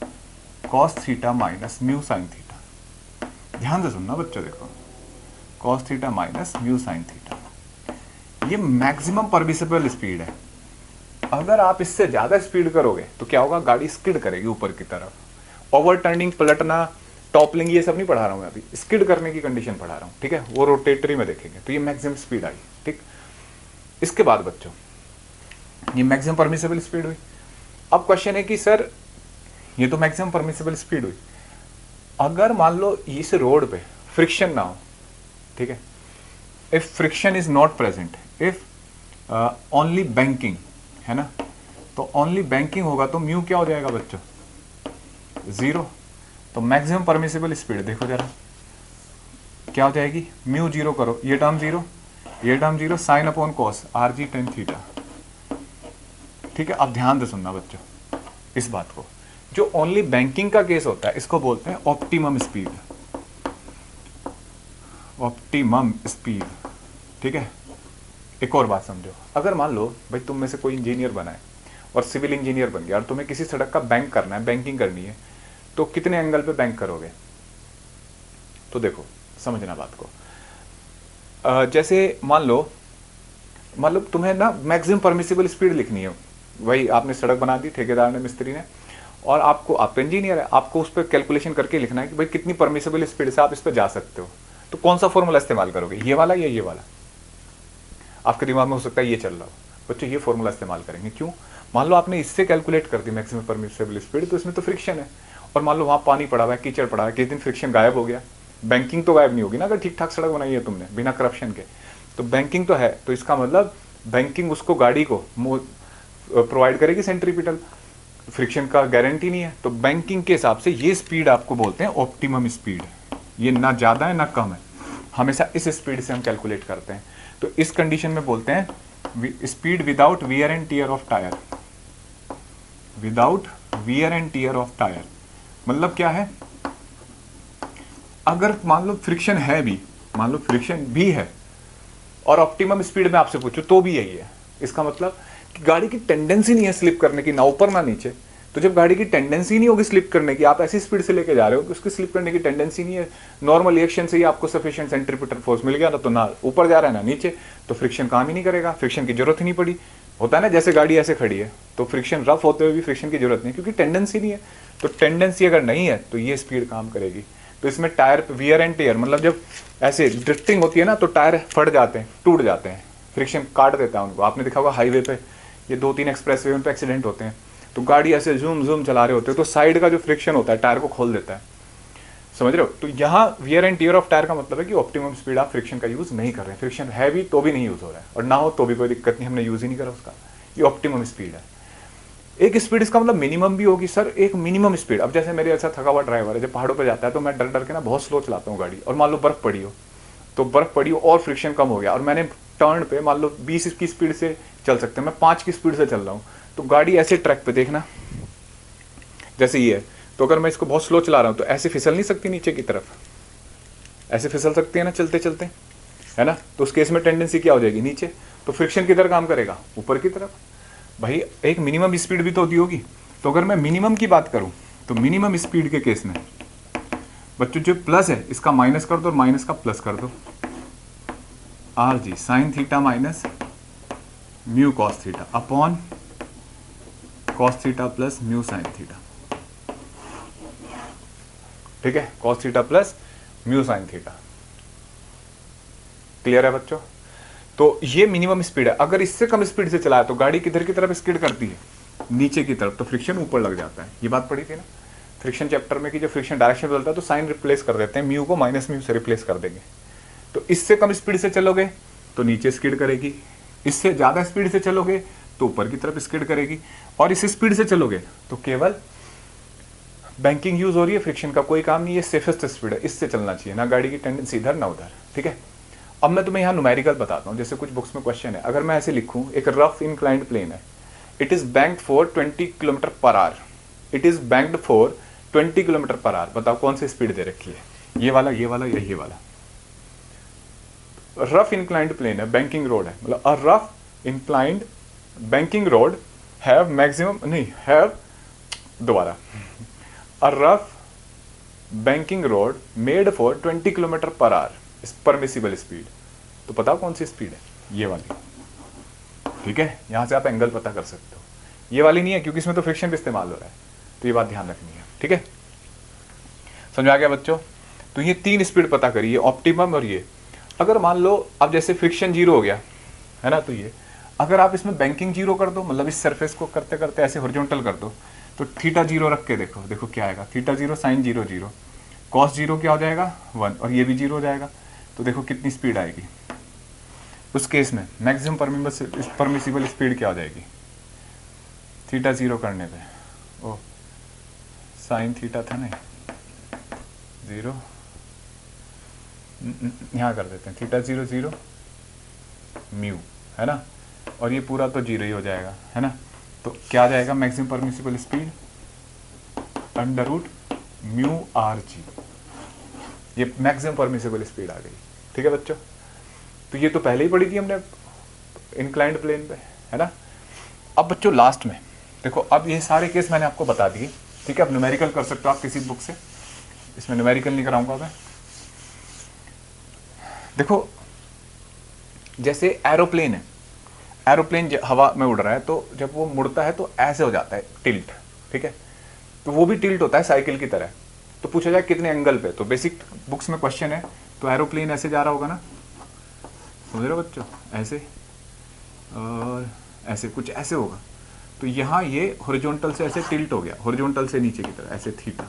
cos theta minus mu sine theta. ध्यान से सुनना बच्चों, देखो cos theta minus mu sine theta, ये मैक्सिमम परमिसिबल स्पीड है। अगर आप इससे ज्यादा स्पीड करोगे तो क्या होगा, गाड़ी स्किड करेगी ऊपर की तरफ। ओवरटर्निंग, पलटना, टॉपलिंग, ये सब नहीं पढ़ा रहा हूं मैं अभी, स्किड करने की कंडीशन पढ़ा रहा हूं, ठीक है, वो रोटेटरी में देखेंगे। तो ये मैक्सिमम स्पीड आई, ठीक। इसके बाद बच्चों ये मैक्सिमम परमिसिबल स्पीड हुई। अब क्वेश्चन है कि सर ये तो मैक्सिमम परमिसिबल स्पीड हुई, अगर मान लो इस रोड पे फ्रिक्शन ना हो, ठीक है, if friction is not present, if only banking है ना, तो ओनली बैंकिंग होगा तो म्यू क्या हो जाएगा बच्चों, 0। तो मैक्सिमम परमिसिबल स्पीड देखो जरा क्या हो जाएगी, म्यू 0 करो, ये टर्म 0, ये term 0, sine upon cos R G tan theta, ठीक है। अब ध्यान से सुनना बच्चों इस बात को, जो ओनली बैंकिंग का केस होता है इसको बोलते हैं ऑप्टिमम स्पीड, ऑप्टिमम स्पीड, ठीक है। एक और बात समझो, अगर मान लो भाई तुम में से कोई इंजीनियर बना है और सिविल इंजीनियर बन गया और तुम्हें किसी सड़क का बैंक करना है, बैंकिंग करनी है, तो कितने एंगल पे बैंक करोगे। तो देखो समझना बात को, जैसे मान लो तुम्हें ना मैक्सिमम परमिसिबल स्पीड लिखनी है, वही आपने सड़क बना दी, ठेकेदार ने, मिस्त्री ने, और आपको, आप इंजीनियर है, आपको उस पर कैलकुलेशन करके लिखना है कि भाई कितनी परमिसिबल स्पीड से आप इस पर जा सकते हो। तो कौन सा फॉर्मूला इस्तेमाल करोगे, ये वाला या ये वाला। आपके दिमाग में हो सकता है ये चल रहा हो, बच्चों ये फॉर्मूला इस्तेमाल करेंगे। क्यों, मान लो आपने इससे कैलकुलेट कर दी मैक्सिमम परमिसिबल स्पीड, तो इसमें तो फ्रिक्शन है, और मान लो वहाँ पानी पड़ा हुआ है, कीचड़ पड़ा है, किस दिन फ्रिक्शन गायब हो गया, बैंकिंग तो गायब नहीं होगी ना अगर ठीक ठाक सड़क बनाई है तुमने बिना करप्शन के, तो बैंकिंग तो है, तो इसका मतलब बैंकिंग उसको, गाड़ी को प्रोवाइड करेगी सेंट्रीपिटल, फ्रिक्शन का गारंटी नहीं है। तो बैंकिंग के हिसाब से ये स्पीड आपको बोलते हैं ऑप्टिमम स्पीड, ये ना ज़्यादा है ना कम है, हमेशा इस स्पीड से हम कैलकुलेट करते हैं। तो इस कंडीशन में बोलते हैं speed without wear and tear of tyre, without wear and tear of tyre मतलब क्या है, अगर मान लो फ्रिक्शन है भी, मान लो फ्रिक्शन भी है और ऑप्टिमम स्पीड में आपसे पूछूं तो भी यही है, इसका मतलब कि गाड़ी की टेंडेंसी नहीं है स्लिप करने की, ना ऊपर ना नीचे। तो जब गाड़ी की टेंडेंसी नहीं होगी स्लिप करने की, आप ऐसी स्पीड से लेके जा रहे हो कि उसकी स्लिप करने की टेंडेंसी नहीं है, नॉर्मल रिएक्शन से ही आपको सफिशिएंट सेंट्रीपिटल फोर्स मिल गया ना, तो ना ऊपर जा रहा है ना नीचे, तो फ्रिक्शन काम ही नहीं करेगा, फ्रिक्शन की जरूरत ही नहीं पड़ी। होता है ना, जैसे गाड़ी ऐसे खड़ी है तो फ्रिक्शन रफ होते हुए भी फ्रिक्शन की जरूरत नहीं, क्योंकि टेंडेंसी नहीं है। तो टेंडेंसी अगर नहीं है तो ये स्पीड काम करेगी। तो इसमें टायर वियर एंड टेयर मतलब जब ऐसे ड्रिफ्टिंग होती है ना, तो टायर फट जाते हैं, टूट जाते हैं, फ्रिक्शन काट देता है उनको। आपने देखा होगा हाईवे पे, ये 2-3 एक्सप्रेस वे पे एक्सीडेंट होते हैं, तो गाड़ी ऐसे जूम जूम चला रहे होते हैं, तो साइड का जो फ्रिक्शन होता है टायर को खोल देता है, समझ रहे हो। तो यहाँ wear and tear of tyre का मतलब है कि ऑप्टिमम स्पीड आप फ्रिक्शन का यूज नहीं कर रहे हैं, फ्रिक्शन है भी तो भी नहीं यूज हो रहा है, और ना हो तो भी कोई दिक्कत नहीं, हमने यूज ही नहीं करा उसका, ये ऑप्टिमम स्पीड है। एक स्पीड इसका मतलब मिनिमम भी होगी सर, एक मिनिमम स्पीड। अब जैसे मेरे ऐसा थका हुआ ड्राइवर है, जब पहाड़ों पर जाता है तो मैं डर डर के ना बहुत स्लो चलाता हूँ गाड़ी, और मान लो बर्फ पड़ी हो, तो बर्फ पड़ी हो और फ्रिक्शन कम हो गया, और मैंने टर्न पे मान लो 20 की स्पीड से चल सकते हैं, मैं 5 की स्पीड से चल रहा हूँ, तो गाड़ी ऐसे ट्रैक पे देखना जैसे ये है, तो अगर मैं इसको बहुत स्लो चला रहा हूँ तो ऐसे फिसल नहीं सकती नीचे की तरफ, ऐसे फिसल सकती है ना चलते चलते, है ना। तो उस केस में टेंडेंसी क्या हो जाएगी, नीचे। तो फ्रिक्शन किधर काम करेगा, ऊपर की तरफ। भाई एक मिनिमम स्पीड भी तो होती होगी, तो अगर मैं मिनिमम की बात करूं तो मिनिमम स्पीड के केस में बच्चों जो प्लस है इसका माइनस कर दो और माइनस का प्लस कर दो, are G sine theta minus mu cos theta upon cos theta plus mu sine theta, ठीक है, cos theta plus mu sine theta. Clear है बच्चों। तो ये मिनिमम स्पीड है। अगर इससे कम स्पीड से चलाए तो गाड़ी किधर की तरफ स्किड करती है, नीचे की तरफ, तो फ्रिक्शन ऊपर लग जाता है। ये बात पड़ी थी ना फ्रिक्शन चैप्टर में कि जब फ्रिक्शन डायरेक्शन बदलता है तो साइन रिप्लेस कर देते हैं, म्यू को माइनस म्यू से रिप्लेस कर देंगे। तो इससे कम स्पीड से चलोगे तो नीचे स्किड करेगी, इससे ज्यादा स्पीड से चलोगे तो ऊपर की तरफ स्किड करेगी, और इस स्पीड से चलोगे तो केवल बैंकिंग यूज हो रही है, फ्रिक्शन का कोई काम नहीं है, सेफेस्ट स्पीड है, इससे चलना चाहिए, ना गाड़ी की टेंडेंसी इधर ना उधर, ठीक है। अब मैं तुम्हें यहाँ न्यूमेरिकल बताता हूँ, जैसे कुछ बुक्स में क्वेश्चन है, अगर मैं ऐसे लिखूँ एक रफ इंक्लाइंड प्लेन है, it is banked for 20 kilometre per hour, it is banked for 20 kilometre per hour, बताओ कौन सी स्पीड दे रखी है, ये वाला या ये वाला। रफ इंक्लाइंड प्लेन है, बैंकिंग रोड है, मतलब a rough inclined banking road have maximum नहीं हैव दोबारा, a rough banking road made for 20 kilometre per hour permissible speed. तो पता कौन सी स्पीड है? ये वाली। ठीक है, यहां से आप एंगल पता कर सकते हो। ये वाली नहीं है क्योंकि इसमें तो फ्रिक्शन भी इस्तेमाल हो रहा है, तो ये बात ध्यान रखनी है। ठीक है, समझ आ गया बच्चों? तो ये 3 स्पीड पता करिए, ऑप्टिमम और ये। अगर मान लो अब जैसे फ्रिक्शन 0 हो गया है ना, तो ये अगर आप इसमें बैंकिंग 0 कर दो, मतलब इस सरफेस को करते करते ऐसे हॉरिजॉन्टल कर दो, तो थीटा 0 रख के देखो, देखो क्या आएगा, थीटा 0 साइन 0 0, कॉस 0 क्या हो जाएगा 1, और ये भी 0 हो जाएगा। तो देखो कितनी स्पीड आएगी उस केस में, मैक्सिमम परमिसिबल स्पीड क्या हो जाएगी थीटा 0 करने पे? ओ साइन थीटा था नहीं 0, यहाँ कर देते हैं थीटा 0 0 म्यू, है ना, और ये पूरा तो 0 ही हो जाएगा, है ना। तो क्या आ जाएगा maximum permissible speed under root mu R G, ये मैक्सिमम परमिसिबल स्पीड आ गई। ठीक है बच्चों, तो ये तो पहले ही पढ़ी थी हमने इंक्लाइंड प्लेन पे, है ना। अब बच्चों लास्ट में देखो, अब ये सारे केस मैंने आपको बता दिए। ठीक है, अब न्यूमेरिकल कर सकते हो आप किसी बुक से, इसमें न्यूमेरिकल नहीं कराऊंगा मैं। देखो जैसे एरोप्लेन है, एरोप्लेन हवा में उड़ रहा है, तो जब वो मुड़ता है तो ऐसे हो जाता है टिल्ट। ठीक है, तो वो भी टिल्ट होता है साइकिल की तरह। तो पूछा जाए कितने एंगल पे, तो बेसिक बुक्स में क्वेश्चन है, तो एरोप्लेन ऐसे जा रहा होगा ना, समझ रहे हो बच्चों, ऐसे और ऐसे कुछ ऐसे होगा। तो यहाँ ये हॉरिजॉन्टल से ऐसे टिल्ट हो गया, हॉरिजॉन्टल से नीचे की तरह ऐसे थीटा।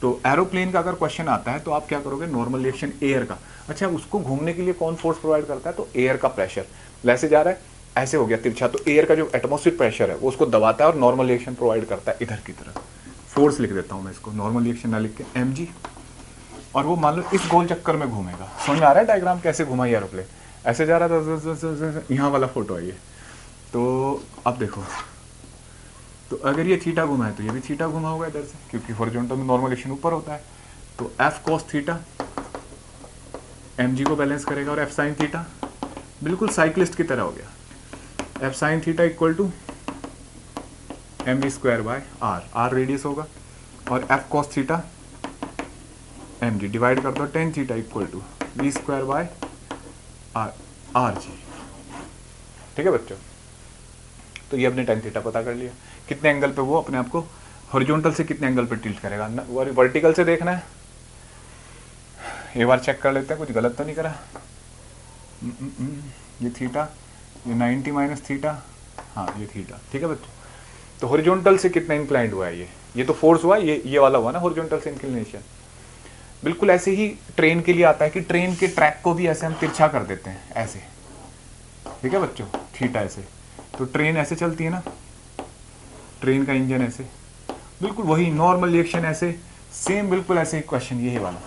तो एरोप्लेन का अगर क्वेश्चन आता है तो आप क्या करोगे, नॉर्मल रिएक्शन एयर का। अच्छा, उसको घूमने के लिए कौन फोर्स प्रोवाइड करता है? तो एयर का प्रेशर। ऐसे जा रहा है, ऐसे हो गया तिरछा, तो एयर का जो एटमॉस्फेरिक प्रेशर है वो उसको दबाता है और नॉर्मल रिएक्शन प्रोवाइड करता है इधर की तरफ। फोर्स लिख देता हूँ मैं इसको, नॉर्मल रिएक्शन ना लिख के mg, और वो मान लो इस गोल चक्कर में घूमेगा। समझ में आ रहा है डायग्राम कैसे घुमा ये एरोप्लेन? ऐसे जा रहा था, यहाँ वाला फोटो है ये। तो अब देखो, तो अगर ये थीटा घुमा है तो ये भी थीटा घुमा होगा इधर से, क्योंकि हॉरिजॉन्टल में नॉर्मल एक्शन ऊपर होता है। तो एफ कॉस थीटा mg को बैलेंस करेगा, और एफ साइन थीटा बिल्कुल साइक्लिस्ट की तरह हो गया, F sine theta equal to mv square by R radius होगा, और F cos theta mg divide कर दो tan theta equal to V square by R G. ठीक है बच्चों, तो ये अपने टेन थीटा पता कर लिया, कितने एंगल पे वो अपने आप को हॉरिजॉन्टल से कितने एंगल पे टिल्ट करेगा। वर्टिकल से देखना है, एक बार चेक कर लेते हैं कुछ गलत तो नहीं करा। ये थीटा, ये 90 माइनस थीटा, हाँ ये थीटा। ठीक है बच्चों, तो हॉरिजॉन्टल से कितना इंक्लाइंड हुआ है ये तो फोर्स हुआ, ये वाला हुआ ना हॉरिजॉन्टल से इंक्लिनेशन। बिल्कुल ऐसे ही ट्रेन के लिए आता है कि ट्रेन के ट्रैक को भी ऐसे हम तिरछा कर देते हैं ऐसे। ठीक है बच्चों, थीटा ऐसे, तो ट्रेन ऐसे चलती है ना, ट्रेन का इंजन ऐसे, बिल्कुल वही नॉर्मल रिएक्शन ऐसे, सेम बिल्कुल ऐसे ही क्वेश्चन ये वाला।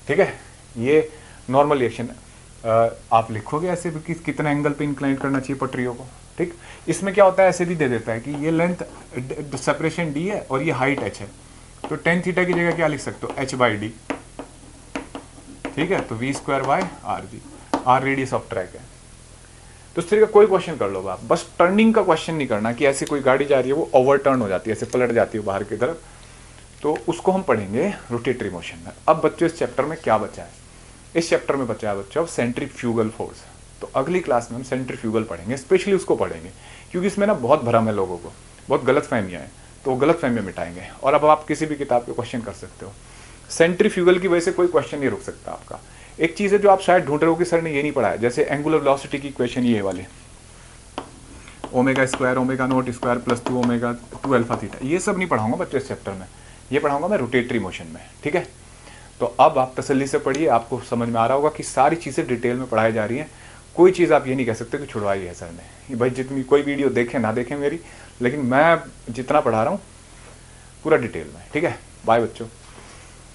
ठीक है, ये नॉर्मल रिएक्शन आप लिखोगे ऐसे कि कितना एंगल पे इंक्लाइन करना चाहिए पटरियों को। ठीक, इसमें क्या होता है, ऐसे भी दे देता है कि ये लेंथ सेपरेशन d है और ये हाइट h है, तो टेन थीटा की जगह क्या लिख सकते हो, h बाई डी। ठीक है, तो V square by R G, R radius of track है। तो इस तरह का कोई क्वेश्चन कर लो आप, बस टर्निंग का क्वेश्चन नहीं करना कि ऐसे कोई गाड़ी जा रही है वो ओवर टर्न हो जाती है, ऐसे पलट जाती है बाहर की तरफ, तो उसको हम पढ़ेंगे रोटेटरी मोशन में। अब बच्चों इस चैप्टर में क्या बचा है, इस चैप्टर में बचा है बच्चों सेंट्रीफ्यूगल फोर्स। तो अगली क्लास में हम सेंट्रीफ्यूगल पढ़ेंगे, स्पेशली उसको पढ़ेंगे क्योंकि इसमें ना बहुत भरम है लोगों को, बहुत गलत फहमियाँ हैं, तो वो गलत फहमियाँ मिटाएंगे। और अब आप किसी भी किताब के क्वेश्चन कर सकते हो, सेंट्रीफ्यूगल की वजह से कोई क्वेश्चन नहीं रुक सकता आपका। एक चीज़ है जो आप शायद ढूंढ रहे हो कि सर ने ये नहीं पढ़ा है, जैसे एंगुलर वेलोसिटी की इक्वेशन ये वाले, omega square omega naught square plus 2 omega 2 alpha theta, ये सब नहीं पढ़ाऊंगा बच्चों इस चैप्टर में, ये पढ़ाऊंगा मैं रोटेटरी मोशन में। ठीक है, तो अब आप तसल्ली से पढ़िए, आपको समझ में आ रहा होगा कि सारी चीज़ें डिटेल में पढ़ाई जा रही हैं। कोई चीज़ आप ये नहीं कह सकते कि छुड़वाई है सर ने, भाई जितनी कोई वीडियो देखें ना देखें मेरी, लेकिन मैं जितना पढ़ा रहा हूँ पूरा डिटेल में। ठीक है, बाय बच्चों।